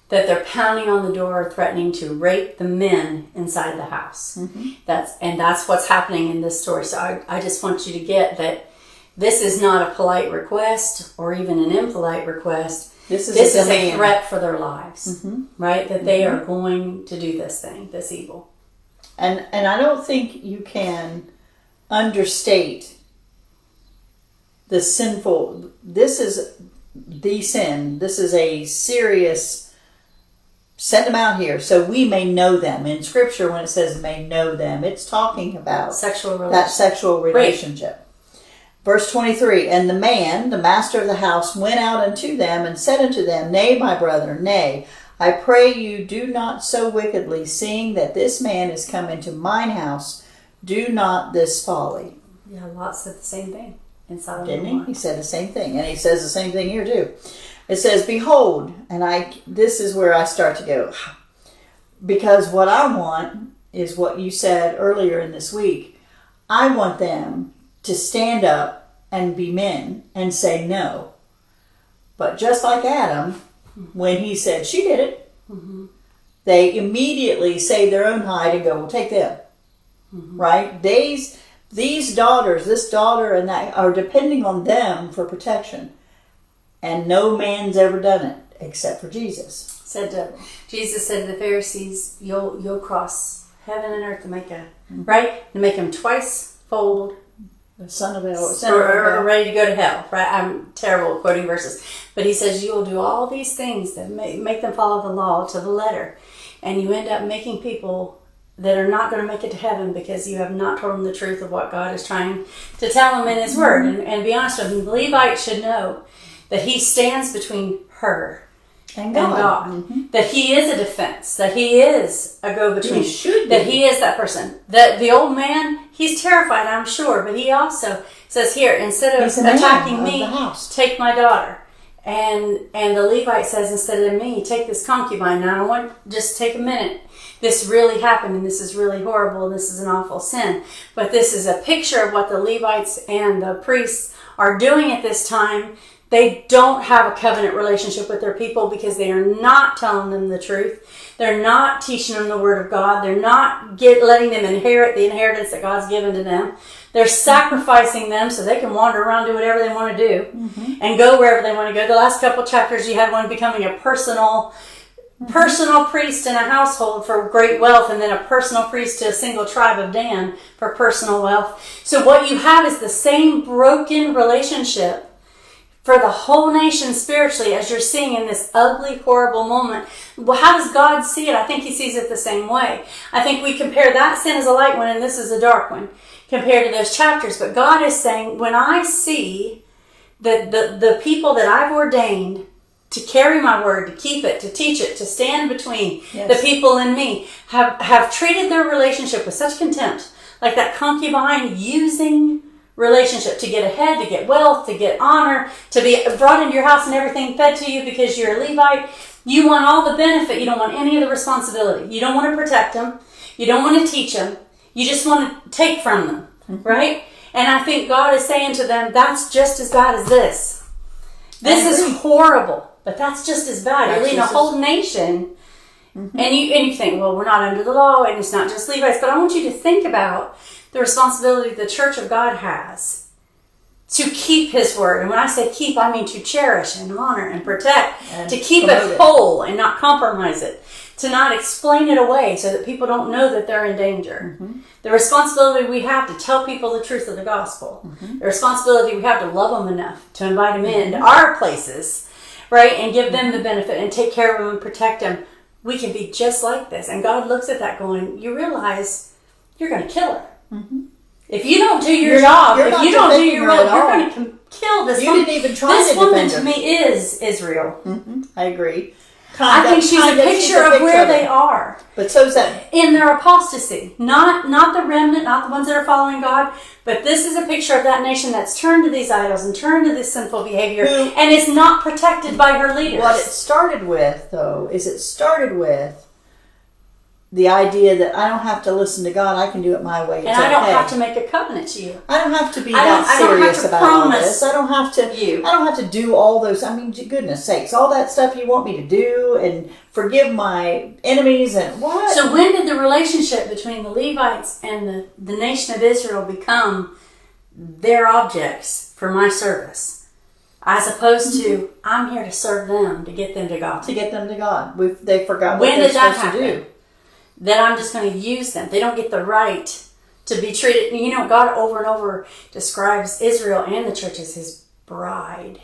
[SPEAKER 2] that they're pounding on the door, threatening to rape the men inside the house. Mm-hmm. That's what's happening in this story. So I just want you to get that. This is not a polite request or even an impolite request. This is a threat for their lives, mm-hmm. right? That they mm-hmm. are going to do this thing, this evil.
[SPEAKER 1] And I don't think you can understate the sinful. This is the sin. This is a serious. Send them out here so we may know them. In Scripture, when it says "may know them," it's talking about that sexual relationship. Right. Verse 23, And the man, the master of the house, went out unto them, and said unto them, Nay, my brethren, nay, I pray you, do not so wickedly, seeing that this man is come into mine house. Do not this folly.
[SPEAKER 2] Yeah, Lot said the same thing in Sodom
[SPEAKER 1] and Gomorrah. He said the same thing, and he says the same thing here too. It says, Behold, and this is where I start to go, because what I want is what you said earlier in this week. I want them to stand up and be men and say no. But just like Adam, when he said she did it, mm-hmm. they immediately save their own hide and go, well, take them. Mm-hmm. Right? These daughters, this daughter and that, are depending on them for protection. And no man's ever done it except for Jesus.
[SPEAKER 2] Jesus said to the Pharisees, you'll cross heaven and earth to make mm-hmm. right? To make them twice fold.
[SPEAKER 1] The son of hell.
[SPEAKER 2] Or ready to go to hell, right? I'm terrible at quoting verses. But he says, you'll do all these things that make them follow the law to the letter. And you end up making people that are not going to make it to heaven because you have not told them the truth of what God is trying to tell them in his word. And be honest with them, the Levite should know that he stands between her and God. Mm-hmm. That he is a defense. That he is a go-between.
[SPEAKER 1] He should be.
[SPEAKER 2] That he is that person. That the old man, he's terrified, I'm sure. But he also says here, instead of attacking me, take my daughter. And the Levite says, instead of me, take this concubine. Now I want just take a minute. This really happened, and this is really horrible, and this is an awful sin. But this is a picture of what the Levites and the priests are doing at this time. They don't have a covenant relationship with their people because they are not telling them the truth. They're not teaching them the word of God. They're not letting them inherit the inheritance that God's given to them. They're sacrificing them so they can wander around, do whatever they want to do, mm-hmm. and go wherever they want to go. The last couple chapters, you had one becoming a personal personal priest in a household for great wealth, and then a personal priest to a single tribe of Dan for personal wealth. So what you have is the same broken relationship for the whole nation spiritually as you're seeing in this ugly, horrible moment. Well, how does God see it? I think he sees it the same way. I think we compare that sin as a light one and this is a dark one compared to those chapters. But God is saying, when I see that the people that I've ordained to carry my word, to keep it, to teach it, to stand between the people and me, have treated their relationship with such contempt, like that concubine using relationship to get ahead, to get wealth, to get honor, to be brought into your house and everything fed to you because you're a Levite. You want all the benefit. You don't want any of the responsibility. You don't want to protect them. You don't want to teach them. You just want to take from them, right? And I think God is saying to them, that's just as bad as this. This is horrible. But that's just as bad. You're leading a whole nation, and you think, well, we're not under the law, and it's not just Levites. But I want you to think about the responsibility the Church of God has to keep His word. And when I say keep, I mean to cherish and honor and protect, and to keep it whole and not compromise it, to not explain it away so that people don't know that they're in danger. The responsibility we have to tell people the truth of the gospel. The responsibility we have to love them enough to invite them into our places, right, and give them the benefit and take care of them and protect them. We can be just like this. And God looks at that going, you realize you're going to kill her. If you don't do your job, if you don't do your role, you're going to kill this woman.
[SPEAKER 1] You didn't even try
[SPEAKER 2] this
[SPEAKER 1] to
[SPEAKER 2] woman
[SPEAKER 1] defend
[SPEAKER 2] to me is Israel.
[SPEAKER 1] I agree.
[SPEAKER 2] I think she's a picture of where they are.
[SPEAKER 1] But so's that.
[SPEAKER 2] In their apostasy. Not the remnant, not the ones that are following God, but this is a picture of that nation that's turned to these idols and turned to this sinful behavior and is not protected by her leaders.
[SPEAKER 1] What it started with, though, is the idea that I don't have to listen to God, I can do it my way. It's
[SPEAKER 2] and I don't have to make a covenant to you.
[SPEAKER 1] I don't have to be that serious about all this. I don't have to
[SPEAKER 2] you.
[SPEAKER 1] I don't have to do all those, I mean, goodness sakes, all that stuff you want me to do and forgive my enemies and what?
[SPEAKER 2] So when did the relationship between the Levites and the nation of Israel become their objects for my service? As opposed to, I'm here to serve them, to get them to God.
[SPEAKER 1] To get them to God. They forgot what
[SPEAKER 2] when
[SPEAKER 1] they're
[SPEAKER 2] did that
[SPEAKER 1] supposed
[SPEAKER 2] happen?
[SPEAKER 1] to do.
[SPEAKER 2] That I'm just going to use them. They don't get the right to be treated. You know, God over and over describes Israel and the church as His bride.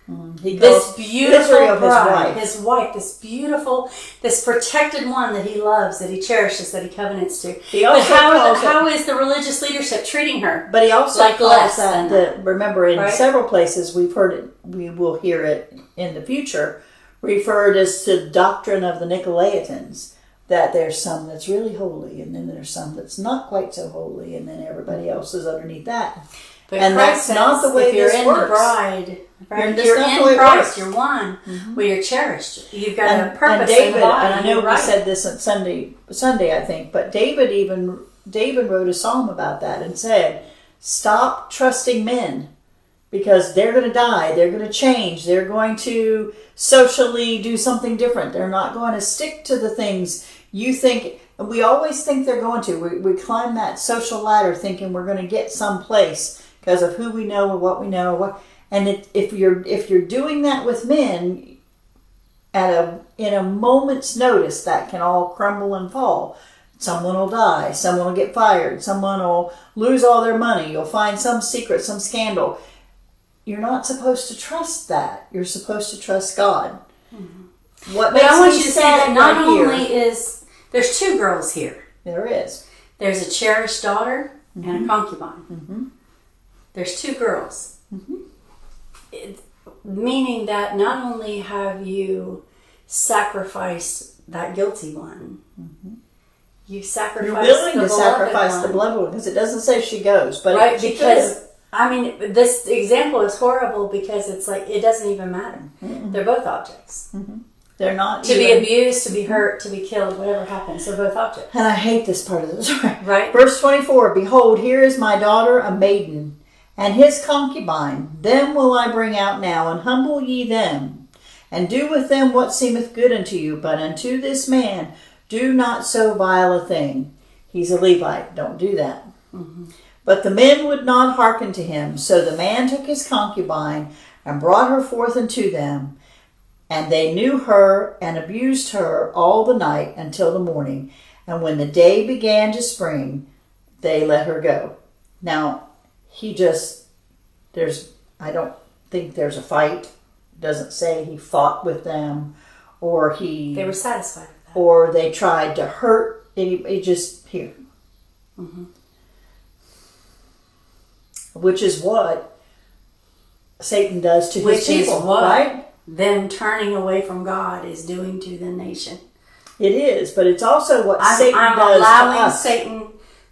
[SPEAKER 2] This beautiful bride, His wife, this beautiful, this protected one that He loves, that He cherishes, that He covenants to. But how is the religious leadership treating her?
[SPEAKER 1] But He also
[SPEAKER 2] like
[SPEAKER 1] calls that, remember in
[SPEAKER 2] right?
[SPEAKER 1] several places we've heard it, we will hear it in the future, referred as to the doctrine of the Nicolaitans. That there's some that's really holy, and then there's some that's not quite so holy, and then everybody else is underneath that.
[SPEAKER 2] But
[SPEAKER 1] and
[SPEAKER 2] Christ
[SPEAKER 1] that's not the way
[SPEAKER 2] if you're
[SPEAKER 1] this
[SPEAKER 2] in
[SPEAKER 1] works.
[SPEAKER 2] the bride, right?
[SPEAKER 1] You're
[SPEAKER 2] in Christ, you're one. Well, you're cherished. You've got a purpose
[SPEAKER 1] and David,
[SPEAKER 2] in the body.
[SPEAKER 1] and I know
[SPEAKER 2] right.
[SPEAKER 1] we said this on Sunday, I think, but David wrote a psalm about that and said, "Stop trusting men." Because they're going to die, they're going to change, they're going to socially do something different. They're not going to stick to the things you think. We always think they're going to. We climb that social ladder thinking we're going to get someplace because of who we know or what we know. And if you're doing that with men, in a moment's notice, that can all crumble and fall. Someone will die. Someone will get fired. Someone will lose all their money. You'll find some secret, some scandal. You're not supposed to trust that. You're supposed to trust God. What makes
[SPEAKER 2] I want
[SPEAKER 1] me
[SPEAKER 2] you to say
[SPEAKER 1] sad
[SPEAKER 2] that not
[SPEAKER 1] right
[SPEAKER 2] only
[SPEAKER 1] here,
[SPEAKER 2] is there's two girls here.
[SPEAKER 1] There is.
[SPEAKER 2] There's a cherished daughter and a concubine. There's two girls. Meaning that not only have you sacrificed that guilty one, you sacrificed
[SPEAKER 1] You're willing
[SPEAKER 2] the
[SPEAKER 1] to sacrifice
[SPEAKER 2] one.
[SPEAKER 1] the beloved one because it doesn't say she goes, but
[SPEAKER 2] right,
[SPEAKER 1] she
[SPEAKER 2] because
[SPEAKER 1] could.
[SPEAKER 2] I mean, this example is horrible because it's like it doesn't even matter. They're both objects.
[SPEAKER 1] They're not
[SPEAKER 2] to be abused, to be hurt, to be killed, whatever happens. They're both objects.
[SPEAKER 1] And I hate this part of the story.
[SPEAKER 2] Right.
[SPEAKER 1] Verse 24, "Behold, here is my daughter, a maiden, and his concubine. Them will I bring out now, and humble ye them, and do with them what seemeth good unto you. But unto this man do not so vile a thing." He's a Levite. Don't do that. But the men would not hearken to him. So the man took his concubine and brought her forth unto them. And they knew her and abused her all the night until the morning. And when the day began to spring, they let her go. Now, I don't think there's a fight. It doesn't say he fought with them or
[SPEAKER 2] They were satisfied with that.
[SPEAKER 1] or they tried to hurt it just here.
[SPEAKER 2] Mm-hmm.
[SPEAKER 1] Which is what Satan does to his people,
[SPEAKER 2] Which is what
[SPEAKER 1] right?
[SPEAKER 2] them turning away from God is doing to the nation.
[SPEAKER 1] It is, but it's also what
[SPEAKER 2] I'm
[SPEAKER 1] Satan does
[SPEAKER 2] allowing
[SPEAKER 1] to us.
[SPEAKER 2] Satan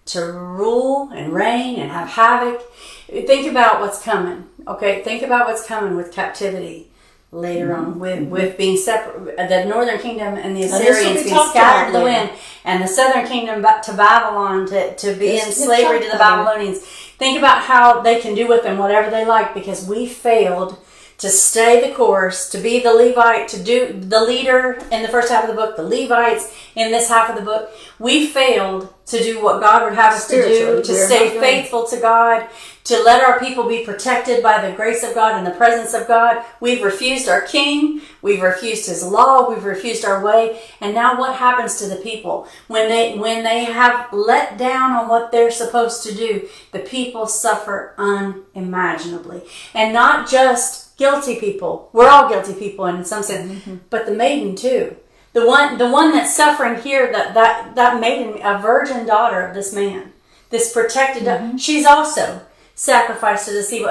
[SPEAKER 2] to rule and reign and have havoc. Think about what's coming. Okay, think about what's coming with captivity later on, with being separate, the northern kingdom and the Assyrians being scattered to the wind, and the southern kingdom back to Babylon to be in slavery to the Babylonians. Think about how they can do with them whatever they like, because we failed to stay the course, to be the Levite, to do the leader in the first half of the book, the Levites in this half of the book. We failed to do what God would have us to do, to stay faithful to God, to let our people be protected by the grace of God and the presence of God. We've refused our king. We've refused his law. We've refused our way. And now what happens to the people? When they have let down on what they're supposed to do, the people suffer unimaginably. And not just guilty people. We're all guilty people in some sense, but the maiden too. The one that's suffering here, that maiden, a virgin daughter of this man, this protected, she's also sacrificed to this evil.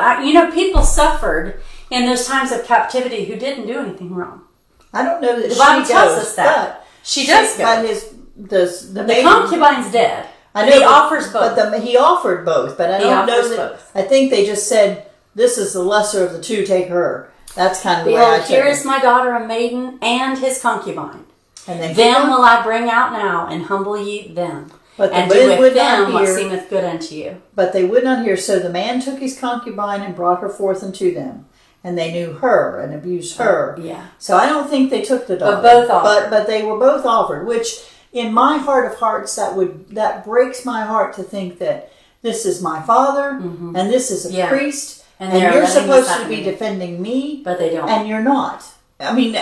[SPEAKER 2] People suffered in those times of captivity who didn't do anything wrong.
[SPEAKER 1] I don't know that
[SPEAKER 2] The Bible
[SPEAKER 1] she
[SPEAKER 2] tells
[SPEAKER 1] goes,
[SPEAKER 2] us that. She does go.
[SPEAKER 1] But the
[SPEAKER 2] The concubine's dead.
[SPEAKER 1] I know
[SPEAKER 2] he offers both.
[SPEAKER 1] But he offered both. But I don't know that.
[SPEAKER 2] Both.
[SPEAKER 1] I think they just said, "This is the lesser of the two. Take her." That's kind of the way I
[SPEAKER 2] Behold,
[SPEAKER 1] took
[SPEAKER 2] here
[SPEAKER 1] it.
[SPEAKER 2] is my daughter, a maiden, and his concubine.
[SPEAKER 1] And then
[SPEAKER 2] Them will I bring out now, and humble ye them.
[SPEAKER 1] But the
[SPEAKER 2] And
[SPEAKER 1] men
[SPEAKER 2] do with
[SPEAKER 1] would not
[SPEAKER 2] them what
[SPEAKER 1] hear.
[SPEAKER 2] seemeth good unto you.
[SPEAKER 1] But they would not hear. So the man took his concubine and brought her forth unto them, and they knew her and abused her.
[SPEAKER 2] Yeah.
[SPEAKER 1] So I don't think they took the daughter.
[SPEAKER 2] But both offered.
[SPEAKER 1] But they were both offered. Which, in my heart of hearts, that breaks my heart to think that this is my father and this is a priest, and you're supposed to be defending me,
[SPEAKER 2] but they don't.
[SPEAKER 1] and you're not. I mean,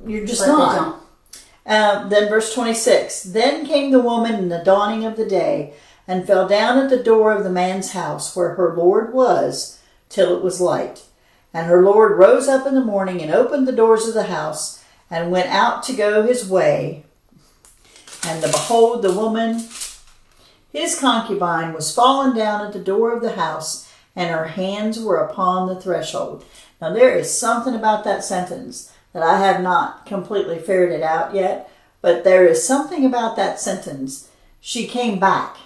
[SPEAKER 1] you're just
[SPEAKER 2] But
[SPEAKER 1] not.
[SPEAKER 2] they don't.
[SPEAKER 1] Then verse 26, Then came the woman in the dawning of the day, and fell down at the door of the man's house where her Lord was, till it was light. And her Lord rose up in the morning, and opened the doors of the house, and went out to go his way. And behold, the woman, his concubine, was fallen down at the door of the house, and her hands were upon the threshold. Now there is something about that sentence that I have not completely figured it out yet, but there is something about that sentence. She came back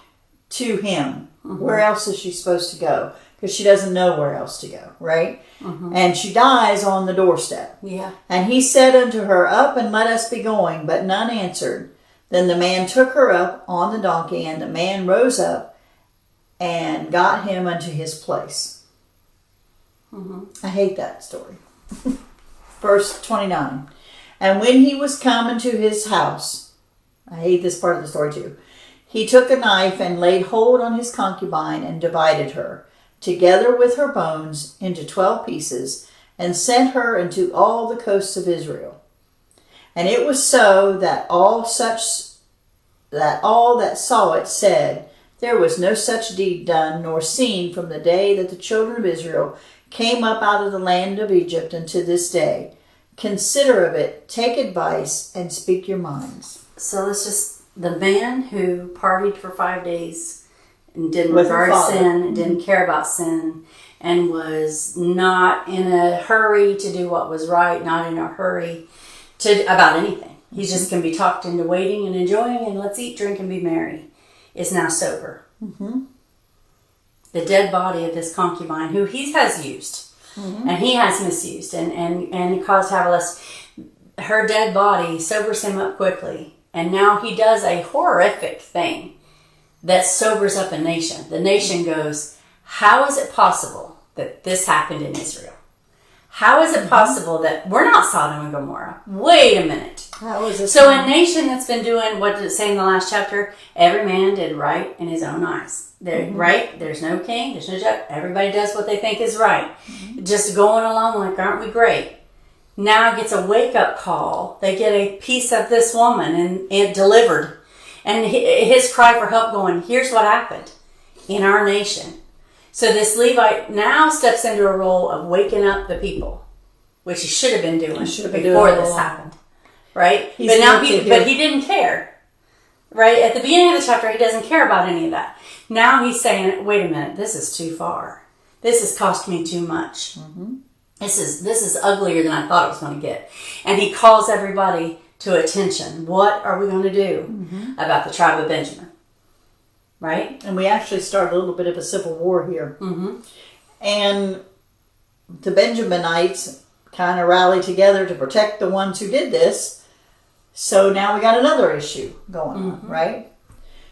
[SPEAKER 1] to him. Where else is she supposed to go? Because she doesn't know where else to go, right? And she dies on the doorstep.
[SPEAKER 2] Yeah.
[SPEAKER 1] And he said unto her, Up, and let us be going. But none answered. Then the man took her up on the donkey, and the man rose up and got him unto his place. I hate that story. Verse 29. And when he was come into his house, I hate this part of the story too, he took a knife and laid hold on his concubine and divided her, together with her bones, into 12 pieces, and sent her into all the coasts of Israel. And it was so that all that saw it said, There was no such deed done nor seen from the day that the children of Israel came up out of the land of Egypt unto this day. Consider of it, take advice, and speak your minds.
[SPEAKER 2] So let's just, the man who partied for 5 days and didn't
[SPEAKER 1] With her
[SPEAKER 2] regard
[SPEAKER 1] father.
[SPEAKER 2] sin, and didn't care about sin, and was not in a hurry to do what was right, not in a hurry about anything. He just can be talked into waiting and enjoying, and let's eat, drink, and be merry, is now sober. The dead body of this concubine, who he has used, and he has misused, and caused havoc. Her dead body sobers him up quickly, and now he does a horrific thing that sobers up a nation. The nation goes, how is it possible that this happened in Israel? How is it possible that we're not Sodom and Gomorrah? Wait a minute.
[SPEAKER 1] How is this?
[SPEAKER 2] So a nation that's been doing, what did it say in the last chapter? Every man did right in his own eyes. Right? There's no king, there's no judge. Everybody does what they think is right. Just going along like, aren't we great? now gets a wake-up call. They get a piece of this woman and delivered. And his cry for help going, here's what happened in our nation. So this Levite now steps into a role of waking up the people, which he should have been doing before this happened. Right? But he didn't care. Right? At the beginning of the chapter, he doesn't care about any of that. Now he's saying, wait a minute, this is too far. This has cost me too much. Mm-hmm. This is uglier than I thought it was going to get. And he calls everybody to attention. What are we going to do about the tribe of Benjamin? Right?
[SPEAKER 1] And we actually started a little bit of a civil war here.
[SPEAKER 2] Mm-hmm.
[SPEAKER 1] And the Benjaminites kind of rallied together to protect the ones who did this. So now we got another issue going on, right?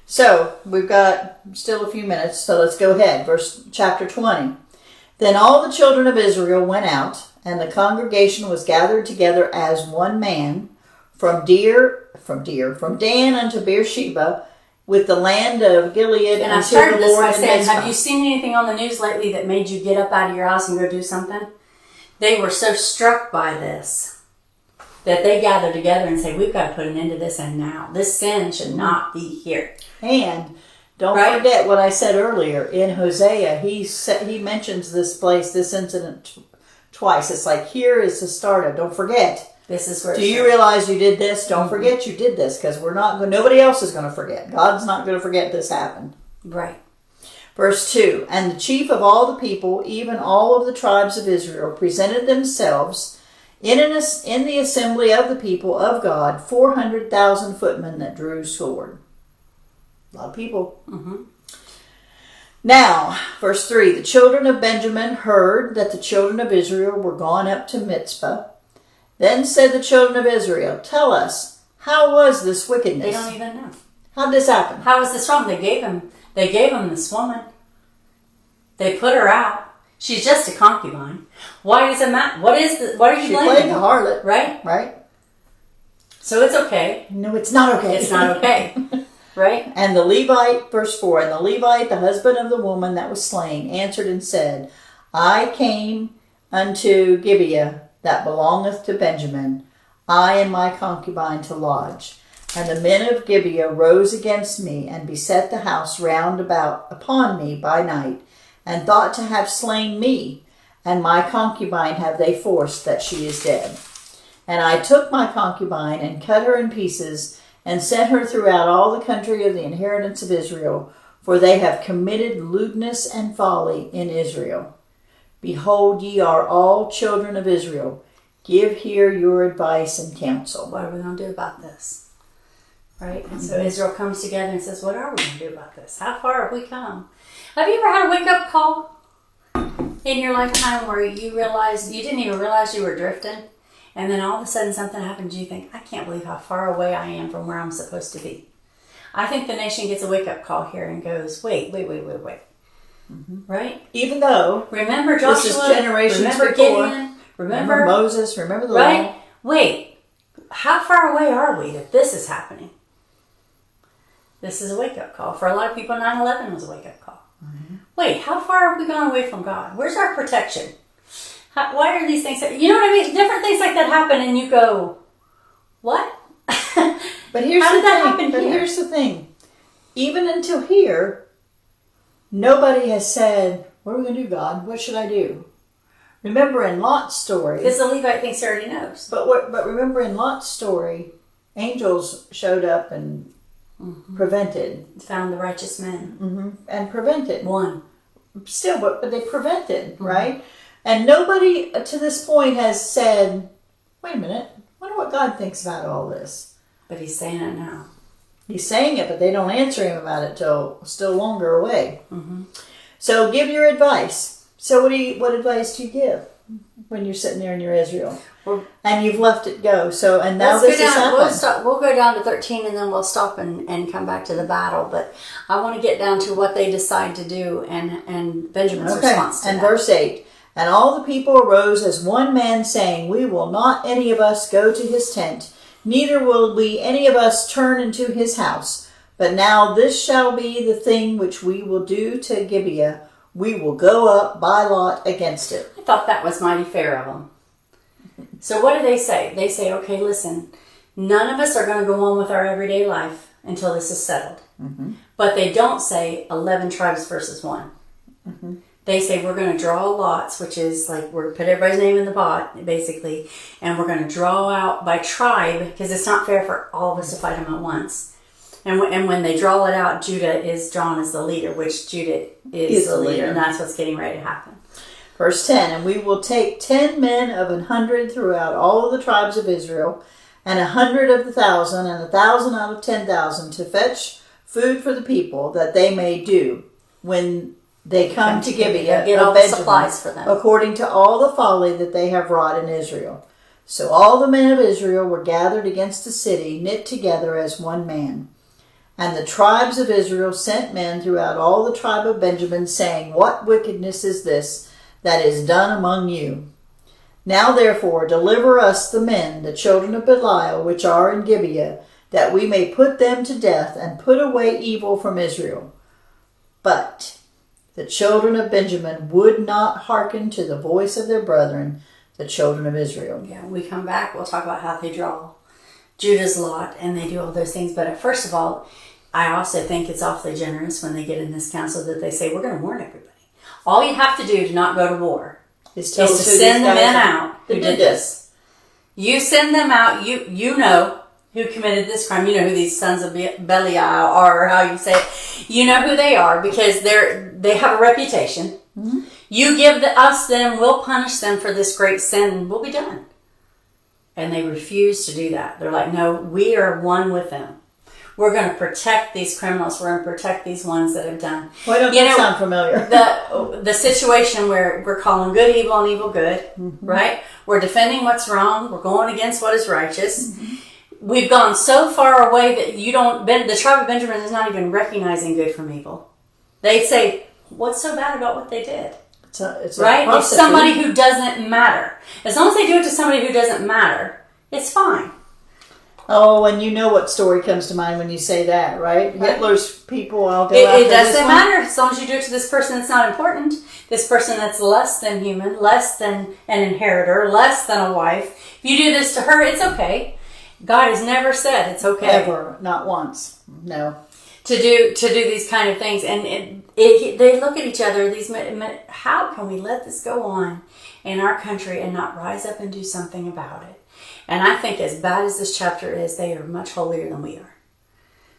[SPEAKER 1] So we've got still a few minutes, so let's go ahead. Chapter 20. Then all the children of Israel went out, and the congregation was gathered together as one man from Dan unto Beersheba, with the land of Gilead
[SPEAKER 2] and I started this by saying, have you seen anything on the news lately that made you get up out of your house and go do something? They were so struck by this that they gathered together and say, we've got to put an end to this, and now. This sin should not be here.
[SPEAKER 1] And don't forget what I said earlier. In Hosea, he mentions this place, this incident twice. It's like, here is the start of, don't forget.
[SPEAKER 2] This is where.
[SPEAKER 1] Do you realize you did this? Don't forget you did this, because nobody else is going to forget. God's not going to forget this happened.
[SPEAKER 2] Right.
[SPEAKER 1] Verse 2, and the chief of all the people, even all of the tribes of Israel, presented themselves in the assembly of the people of God, 400,000 footmen that drew sword. A lot of people.
[SPEAKER 2] Mm-hmm.
[SPEAKER 1] Now, verse 3, the children of Benjamin heard that the children of Israel were gone up to Mizpah. Then said the children of Israel, tell us, how was this wickedness?
[SPEAKER 2] They don't even know.
[SPEAKER 1] How did this happen?
[SPEAKER 2] How was this wrong? They gave him this woman. They put her out. She's just a concubine. Why does it matter? What are you blaming?
[SPEAKER 1] She played the harlot.
[SPEAKER 2] Right?
[SPEAKER 1] Right.
[SPEAKER 2] So it's okay.
[SPEAKER 1] No, it's not okay.
[SPEAKER 2] It's not okay. Right?
[SPEAKER 1] And the Levite, verse 4, and the Levite, the husband of the woman that was slain, answered and said, I came unto Gibeah that belongeth to Benjamin, I and my concubine to lodge. And the men of Gibeah rose against me, and beset the house round about upon me by night, and thought to have slain me, and my concubine have they forced that she is dead. And I took my concubine, and cut her in pieces, and sent her throughout all the country of the inheritance of Israel, for they have committed lewdness and folly in Israel. Behold, ye are all children of Israel. Give here your advice and counsel.
[SPEAKER 2] What are we going to do about this? Right? And so Israel comes together and says, what are we going to do about this? How far have we come? Have you ever had a wake-up call in your lifetime where you realized, you didn't even realize you were drifting, and then all of a sudden something happens, you think, I can't believe how far away I am from where I'm supposed to be. I think the nation gets a wake-up call here and goes, wait. Mm-hmm. Right?
[SPEAKER 1] Even though
[SPEAKER 2] remember Joshua,
[SPEAKER 1] this is generations
[SPEAKER 2] remember
[SPEAKER 1] before,
[SPEAKER 2] Gideon,
[SPEAKER 1] remember Moses, remember the
[SPEAKER 2] right?
[SPEAKER 1] law.
[SPEAKER 2] Wait, how far away are we that this is happening? This is a wake-up call. For a lot of people, 9/11 was a wake-up call. Mm-hmm. Wait, how far have we gone away from God? Where's our protection? Why are these things... You know what I mean? Different things like that happen and you go, what?
[SPEAKER 1] But here's
[SPEAKER 2] how
[SPEAKER 1] the
[SPEAKER 2] did that
[SPEAKER 1] thing.
[SPEAKER 2] happen
[SPEAKER 1] But
[SPEAKER 2] here?
[SPEAKER 1] here's the thing. Even until here, nobody has said, what are we going to do, God? What should I do? Remember in Lot's story...
[SPEAKER 2] Because the Levite thinks he already knows.
[SPEAKER 1] But remember in Lot's story, angels showed up and prevented.
[SPEAKER 2] Found the righteous men.
[SPEAKER 1] Mm-hmm. And prevented.
[SPEAKER 2] One.
[SPEAKER 1] Still, but they prevented, right? And nobody to this point has said, wait a minute, wonder what God thinks about all this.
[SPEAKER 2] But he's saying it now.
[SPEAKER 1] He's saying it, but they don't answer him about it till still longer away.
[SPEAKER 2] Mm-hmm.
[SPEAKER 1] So give your advice. So what advice do you give when you're sitting there in your Israel? And you've left it go. So, and now this has happened.
[SPEAKER 2] We'll go down to 13 and then we'll stop and come back to the battle. But I want to get down to what they decide to do and Benjamin's response to
[SPEAKER 1] and
[SPEAKER 2] that.
[SPEAKER 1] Verse 8. And all the people arose as one man, saying, we will not any of us go to his tent, neither will we any of us turn into his house. But now this shall be the thing which we will do to Gibeah. We will go up by lot against it.
[SPEAKER 2] I thought that was mighty fair of them. So what do they say? They say, okay, listen, none of us are going to go on with our everyday life until this is settled. Mm-hmm. But they don't say 11 tribes versus one. Mm-hmm. They say we're going to draw lots, which is like we're put everybody's name in the pot, basically, and we're going to draw out by tribe because it's not fair for all of us to fight them at once. And when they draw it out, Judah is drawn as the leader, which Judah is the leader, and that's what's getting ready to happen.
[SPEAKER 1] Verse 10, and we will take 10 men of 100 throughout all of the tribes of Israel, and 100 of the 1,000, and 1,000 out of 10,000 to fetch food for the people, that they may do when they come to Gibeah
[SPEAKER 2] get all the supplies for them,
[SPEAKER 1] according to all the folly that they have wrought in Israel. So all the men of Israel were gathered against the city, knit together as one man. And the tribes of Israel sent men throughout all the tribe of Benjamin, saying, What wickedness is this that is done among you? Now therefore deliver us the men, the children of Belial, which are in Gibeah, that we may put them to death, and put away evil from Israel. But the children of Benjamin would not hearken to the voice of their brethren, the children of Israel.
[SPEAKER 2] Yeah, when we come back, we'll talk about how they draw Judah's lot, and they do all those things. But first of all, I also think it's awfully generous when they get in this council that they say, we're going to warn everybody. All you have to do to not go to war is to send the men out who did this. You send them out, you know who committed this crime. You know who these sons of Belial are, or how you say it. You know who they are because they have a reputation. Mm-hmm. You give us them, we'll punish them for this great sin, and we'll be done. And they refuse to do that. They're like, no, we are one with them. We're going to protect these criminals. We're going to protect these ones that have done.
[SPEAKER 1] Why don't that sound familiar?
[SPEAKER 2] The situation where we're calling good evil and evil good, mm-hmm. right? We're defending what's wrong. We're going against what is righteous. Mm-hmm. We've gone so far away that the tribe of Benjamin is not even recognizing good from evil. They say, what's so bad about what they did?
[SPEAKER 1] It's
[SPEAKER 2] right? It's somebody who doesn't matter. As long as they do it to somebody who doesn't matter, it's fine.
[SPEAKER 1] Oh, and you know what story comes to mind when you say that, right? Hitler's people, I'll go after
[SPEAKER 2] it doesn't matter as long as you do it to this person that's not important, this person that's less than human, less than an inheritor, less than a wife. If you do this to her, it's okay. God has never said it's okay.
[SPEAKER 1] Ever. Not once. No.
[SPEAKER 2] To do these kind of things. And they look at each other, how can we let this go on in our country and not rise up and do something about it? And I think as bad as this chapter is, they are much holier than we are.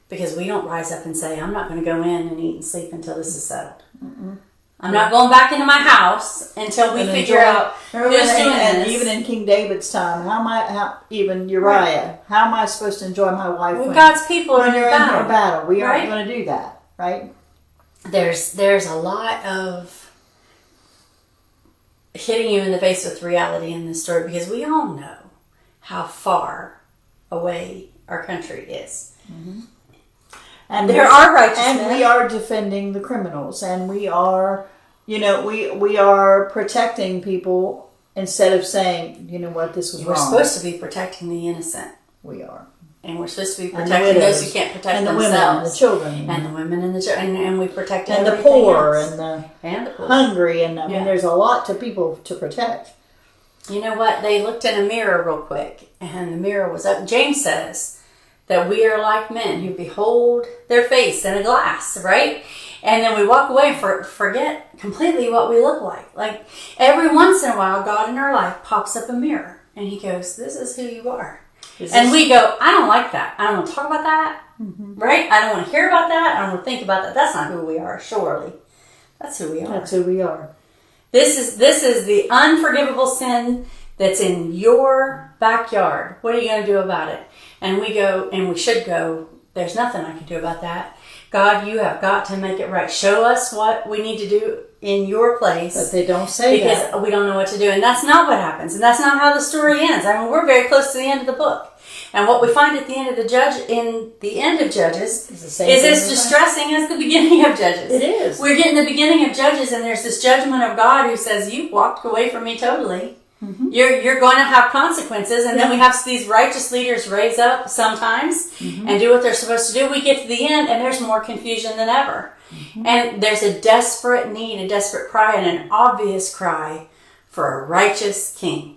[SPEAKER 2] Because we don't rise up and say, I'm not going to go in and eat and sleep until this is settled. Mm-mm. I'm not going back into my house until we figure out who's doing this.
[SPEAKER 1] Even in King David's time, even Uriah, right. How am I supposed to enjoy my wife when
[SPEAKER 2] God's people are in a
[SPEAKER 1] battle? We aren't going to do that, right?
[SPEAKER 2] There's a lot of hitting you in the face with reality in this story because we all know how far away our country is. Mm-hmm.
[SPEAKER 1] And
[SPEAKER 2] there are righteous
[SPEAKER 1] men.
[SPEAKER 2] And
[SPEAKER 1] we are defending the criminals. And we are, we are protecting people instead of saying, you know what, this was wrong.
[SPEAKER 2] We're supposed to be protecting the innocent.
[SPEAKER 1] We are.
[SPEAKER 2] And we're supposed to be protecting those who can't protect themselves.
[SPEAKER 1] And the women and the children.
[SPEAKER 2] And the women and the children. And we protect
[SPEAKER 1] and the poor else.
[SPEAKER 2] And the poor.
[SPEAKER 1] Hungry. And I mean, there's a lot to people to protect.
[SPEAKER 2] You know what? They looked in a mirror real quick, and the mirror was up. James says that we are like men who behold their face in a glass, right? And then we walk away and forget completely what we look like. Like every once in a while, God in our life pops up a mirror, and he goes, this is who you are. And we go, I don't like that. I don't want to talk about that, mm-hmm. right? I don't want to hear about that. I don't want to think about that. That's not who we are, surely. That's who we are.
[SPEAKER 1] That's who we are.
[SPEAKER 2] This is the unforgivable sin that's in your backyard. What are you going to do about it? And we go, and we should go, there's nothing I can do about that. God, you have got to make it right. Show us what we need to do in your place.
[SPEAKER 1] But they don't say
[SPEAKER 2] because
[SPEAKER 1] that.
[SPEAKER 2] Because we don't know what to do. And that's not what happens. And that's not how the story ends. I mean, we're very close to the end of the book. And what we find at the end of Judges is as distressing as the beginning of Judges.
[SPEAKER 1] It is.
[SPEAKER 2] We're getting the beginning of Judges, and there's this judgment of God who says, you walked away from me totally. Mm-hmm. You're going to have consequences. And then we have these righteous leaders raise up sometimes mm-hmm. and do what they're supposed to do. We get to the end, and there's more confusion than ever. Mm-hmm. And there's a desperate need, a desperate cry, and an obvious cry for a righteous king.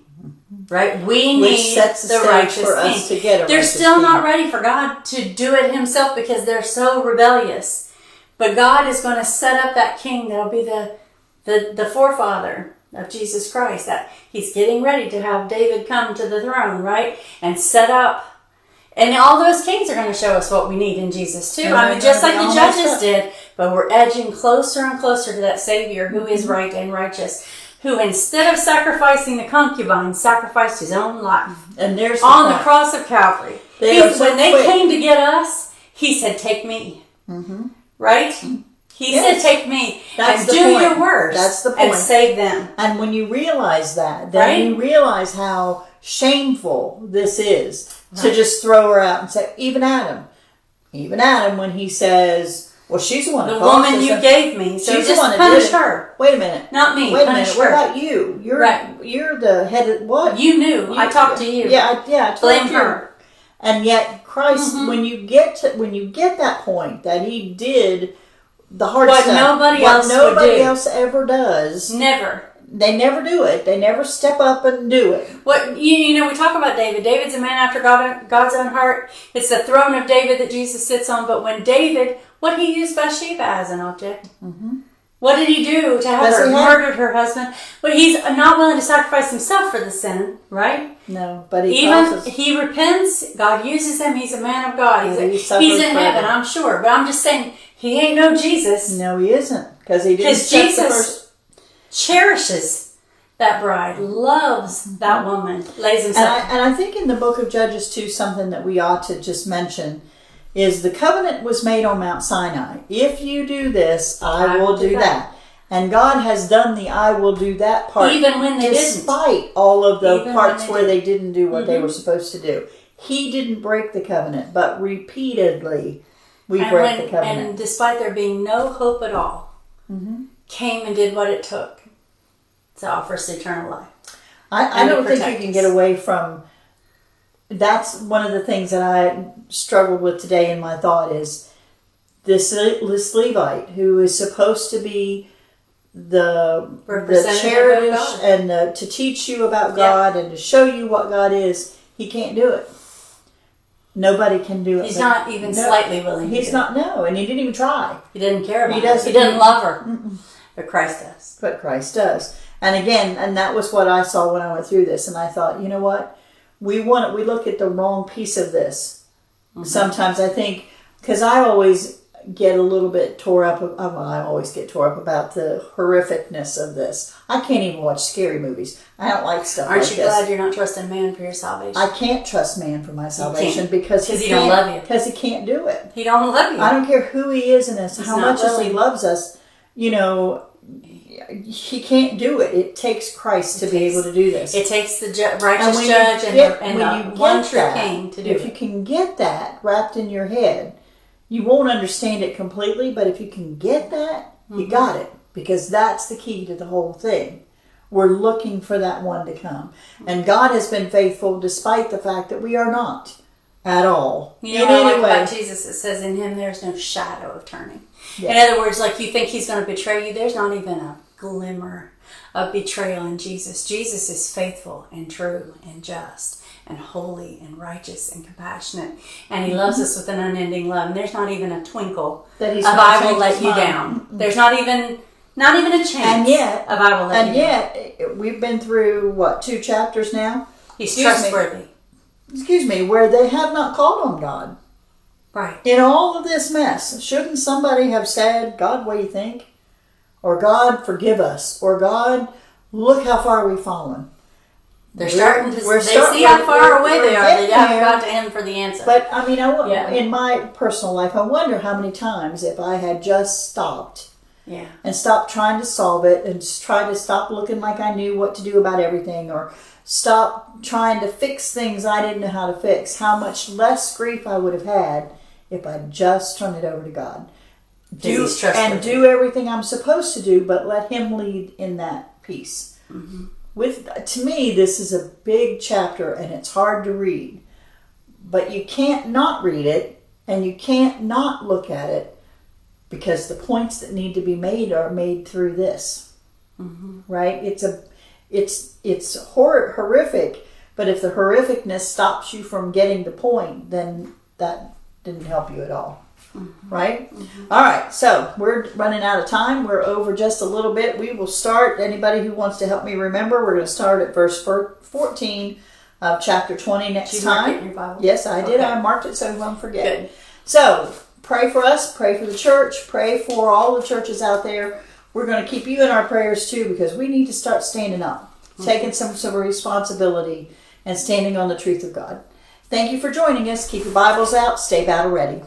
[SPEAKER 2] Right? We
[SPEAKER 1] Which
[SPEAKER 2] need
[SPEAKER 1] sets the
[SPEAKER 2] the
[SPEAKER 1] stage
[SPEAKER 2] righteous
[SPEAKER 1] for us
[SPEAKER 2] king.
[SPEAKER 1] to get a
[SPEAKER 2] They're
[SPEAKER 1] righteous
[SPEAKER 2] still
[SPEAKER 1] king.
[SPEAKER 2] not ready for God to do it himself because they're so rebellious. But God is going to set up that king that'll be the forefather of Jesus Christ. That he's getting ready to have David come to the throne, right? And set up. And all those kings are going to show us what we need in Jesus too.
[SPEAKER 1] And
[SPEAKER 2] I
[SPEAKER 1] they're
[SPEAKER 2] mean, just
[SPEAKER 1] gonna
[SPEAKER 2] like
[SPEAKER 1] be
[SPEAKER 2] the
[SPEAKER 1] all messed
[SPEAKER 2] judges
[SPEAKER 1] up.
[SPEAKER 2] did. But we're edging closer and closer to that Savior who is right and righteous. Who instead of sacrificing the concubine, sacrificed his oon life.
[SPEAKER 1] And there's
[SPEAKER 2] On the
[SPEAKER 1] point.
[SPEAKER 2] cross of Calvary.
[SPEAKER 1] They are so
[SPEAKER 2] When they
[SPEAKER 1] quick.
[SPEAKER 2] came to get us, he said, take me. Right? He
[SPEAKER 1] Yes.
[SPEAKER 2] said, take me.
[SPEAKER 1] That's
[SPEAKER 2] and
[SPEAKER 1] the
[SPEAKER 2] do
[SPEAKER 1] point.
[SPEAKER 2] your worst.
[SPEAKER 1] That's the
[SPEAKER 2] And
[SPEAKER 1] point.
[SPEAKER 2] save them.
[SPEAKER 1] And when you realize that, then
[SPEAKER 2] Right?
[SPEAKER 1] you realize how shameful this is to just throw her out and say, even Adam, when he says, well, she's the one
[SPEAKER 2] The
[SPEAKER 1] that caused
[SPEAKER 2] woman
[SPEAKER 1] this,
[SPEAKER 2] you
[SPEAKER 1] and
[SPEAKER 2] gave me. So
[SPEAKER 1] she's the
[SPEAKER 2] just
[SPEAKER 1] one that
[SPEAKER 2] punish
[SPEAKER 1] did it.
[SPEAKER 2] her.
[SPEAKER 1] Wait a minute.
[SPEAKER 2] Not me.
[SPEAKER 1] Wait a
[SPEAKER 2] Punish
[SPEAKER 1] minute. What
[SPEAKER 2] her.
[SPEAKER 1] about you? You're the head of what?
[SPEAKER 2] You knew. I talked to you.
[SPEAKER 1] Yeah, I told
[SPEAKER 2] Blame
[SPEAKER 1] you.
[SPEAKER 2] her.
[SPEAKER 1] And yet Christ, when you get that point that he did the hard
[SPEAKER 2] What
[SPEAKER 1] stuff,
[SPEAKER 2] nobody
[SPEAKER 1] what
[SPEAKER 2] else would
[SPEAKER 1] nobody
[SPEAKER 2] do.
[SPEAKER 1] else ever does,
[SPEAKER 2] Never.
[SPEAKER 1] they never do it. They never step up and do it.
[SPEAKER 2] What you know, we talk about David. David's a man after God's own heart. It's the throne of David that Jesus sits on. But when David, what he used Bathsheba as an object. What did he do to have
[SPEAKER 1] Does
[SPEAKER 2] her
[SPEAKER 1] he have-
[SPEAKER 2] murdered her husband? But he's not willing to sacrifice himself for the sin, right?
[SPEAKER 1] No, but he
[SPEAKER 2] Even
[SPEAKER 1] crosses.
[SPEAKER 2] he repents. God uses him. He's a man of God.
[SPEAKER 1] Yeah, he
[SPEAKER 2] He's
[SPEAKER 1] suffers
[SPEAKER 2] in
[SPEAKER 1] for
[SPEAKER 2] heaven,
[SPEAKER 1] them.
[SPEAKER 2] I'm sure. But I'm just saying, he ain't no Jesus.
[SPEAKER 1] No, he isn't, because he didn't.
[SPEAKER 2] Because
[SPEAKER 1] set the
[SPEAKER 2] Jesus
[SPEAKER 1] first-
[SPEAKER 2] cherishes that bride, loves that woman, lays
[SPEAKER 1] And
[SPEAKER 2] himself.
[SPEAKER 1] I think in the book of Judges too, something that we ought to just mention is the covenant was made on Mount Sinai. If you do this, I will do that. And God has done the I will do that part.
[SPEAKER 2] Even when they didn't.
[SPEAKER 1] Despite all of the
[SPEAKER 2] Even
[SPEAKER 1] parts
[SPEAKER 2] when they
[SPEAKER 1] where they didn't do what they were supposed to do. He didn't break the covenant, but repeatedly we break the covenant.
[SPEAKER 2] And despite there being no hope at all, came and did what it took to offer us eternal life.
[SPEAKER 1] I
[SPEAKER 2] and
[SPEAKER 1] don't
[SPEAKER 2] to
[SPEAKER 1] think you
[SPEAKER 2] protect
[SPEAKER 1] can
[SPEAKER 2] us.
[SPEAKER 1] get away from. That's one of the things that I struggled with today in my thought is this Levite who is supposed to be the
[SPEAKER 2] Representative
[SPEAKER 1] cherish
[SPEAKER 2] of God.
[SPEAKER 1] and to teach you about God and to show you what God is. He can't do it. Nobody can do it.
[SPEAKER 2] He's
[SPEAKER 1] but-
[SPEAKER 2] not even slightly willing to
[SPEAKER 1] He's
[SPEAKER 2] do
[SPEAKER 1] not. No, and he didn't even try.
[SPEAKER 2] He didn't care about
[SPEAKER 1] He
[SPEAKER 2] her.
[SPEAKER 1] doesn't-
[SPEAKER 2] He didn't love her. But Christ does.
[SPEAKER 1] But Christ does. And again, and that was what I saw when I went through this. And I thought, you know what? We look at the wrong piece of this. Sometimes I think, because I always get a little bit tore up. I always get tore up about the horrificness of this. I can't even watch scary movies. I don't like stuff
[SPEAKER 2] Aren't
[SPEAKER 1] like
[SPEAKER 2] you
[SPEAKER 1] this.
[SPEAKER 2] glad you're not trusting man for your salvation?
[SPEAKER 1] I can't trust man for my salvation
[SPEAKER 2] can't.
[SPEAKER 1] because
[SPEAKER 2] 'Cause he
[SPEAKER 1] can't,
[SPEAKER 2] don't love you.
[SPEAKER 1] Because he can't do it.
[SPEAKER 2] He don't love you.
[SPEAKER 1] I don't care who he is and how
[SPEAKER 2] not
[SPEAKER 1] much as he
[SPEAKER 2] willing.
[SPEAKER 1] loves us. You know, he can't do it. It takes Christ to be able to do this.
[SPEAKER 2] It takes the
[SPEAKER 1] And
[SPEAKER 2] righteous
[SPEAKER 1] when
[SPEAKER 2] judge
[SPEAKER 1] you get-
[SPEAKER 2] and
[SPEAKER 1] when you
[SPEAKER 2] the
[SPEAKER 1] get
[SPEAKER 2] one true
[SPEAKER 1] that,
[SPEAKER 2] king to do
[SPEAKER 1] if you
[SPEAKER 2] it.
[SPEAKER 1] can get that wrapped in your head, you won't understand it completely, but if you can get that, you
[SPEAKER 2] Mm-hmm.
[SPEAKER 1] got it. Because that's the key to the whole thing. We're looking for that one to come. And God has been faithful despite the fact that we are not at all.
[SPEAKER 2] You know
[SPEAKER 1] in
[SPEAKER 2] what I
[SPEAKER 1] any
[SPEAKER 2] like
[SPEAKER 1] way.
[SPEAKER 2] about Jesus? It says in him there's no shadow of turning.
[SPEAKER 1] Yeah.
[SPEAKER 2] In other words, like you think he's going to betray you, there's not even a glimmer of betrayal in Jesus. Jesus is faithful and true and just and holy and righteous and compassionate. And he loves us with an unending love. And there's not even a twinkle
[SPEAKER 1] That he's
[SPEAKER 2] of
[SPEAKER 1] gonna
[SPEAKER 2] I will
[SPEAKER 1] change
[SPEAKER 2] let
[SPEAKER 1] his
[SPEAKER 2] you
[SPEAKER 1] mind.
[SPEAKER 2] down. There's not even a chance
[SPEAKER 1] And yet,
[SPEAKER 2] of I will let
[SPEAKER 1] and
[SPEAKER 2] you down.
[SPEAKER 1] yet, we've been through, 2 chapters now?
[SPEAKER 2] He's
[SPEAKER 1] Excuse me.
[SPEAKER 2] trustworthy.
[SPEAKER 1] Where they have not called on God.
[SPEAKER 2] Right.
[SPEAKER 1] In all of this mess, shouldn't somebody have said, God, what do you think? Or God, forgive us. Or God, look how far we've fallen.
[SPEAKER 2] They're starting to.
[SPEAKER 1] we're
[SPEAKER 2] They
[SPEAKER 1] start-
[SPEAKER 2] see how
[SPEAKER 1] we're-
[SPEAKER 2] far
[SPEAKER 1] we're-
[SPEAKER 2] away they
[SPEAKER 1] we're
[SPEAKER 2] are. They
[SPEAKER 1] getting
[SPEAKER 2] haven't
[SPEAKER 1] there.
[SPEAKER 2] got to him for the answer.
[SPEAKER 1] But, I mean,
[SPEAKER 2] Yeah.
[SPEAKER 1] in my personal life, I wonder how many times if I had just stopped
[SPEAKER 2] yeah.
[SPEAKER 1] and stopped trying to solve it and just tried to stop looking like I knew what to do about everything or stop trying to fix things I didn't know how to fix, how much less grief I would have had if I just turned it over to God.
[SPEAKER 2] He's trustworthy.
[SPEAKER 1] And do everything I'm supposed to do, but let him lead in that piece.
[SPEAKER 2] Mm-hmm.
[SPEAKER 1] To me, this is a big chapter and it's hard to read. But you can't not read it and you can't not look at it because the points that need to be made are made through this.
[SPEAKER 2] Mm-hmm.
[SPEAKER 1] Right? it's horrific, but if the horrificness stops you from getting the point, then that didn't help you at all. Right? All right, so we're running out of time. We're over just a little bit. We will start. Anybody who wants to help me remember, we're going to start at verse 14 of chapter 20 next
[SPEAKER 2] Did you mark
[SPEAKER 1] time.
[SPEAKER 2] it in your Bible?
[SPEAKER 1] Yes, I did.
[SPEAKER 2] Okay.
[SPEAKER 1] I marked it so we won't forget.
[SPEAKER 2] Good.
[SPEAKER 1] So pray for us. Pray for the church. Pray for all the churches out there. We're going to keep you in our prayers too, because we need to start standing up, taking some responsibility, and standing on the truth of God. Thank you for joining us. Keep your Bibles out. Stay battle ready.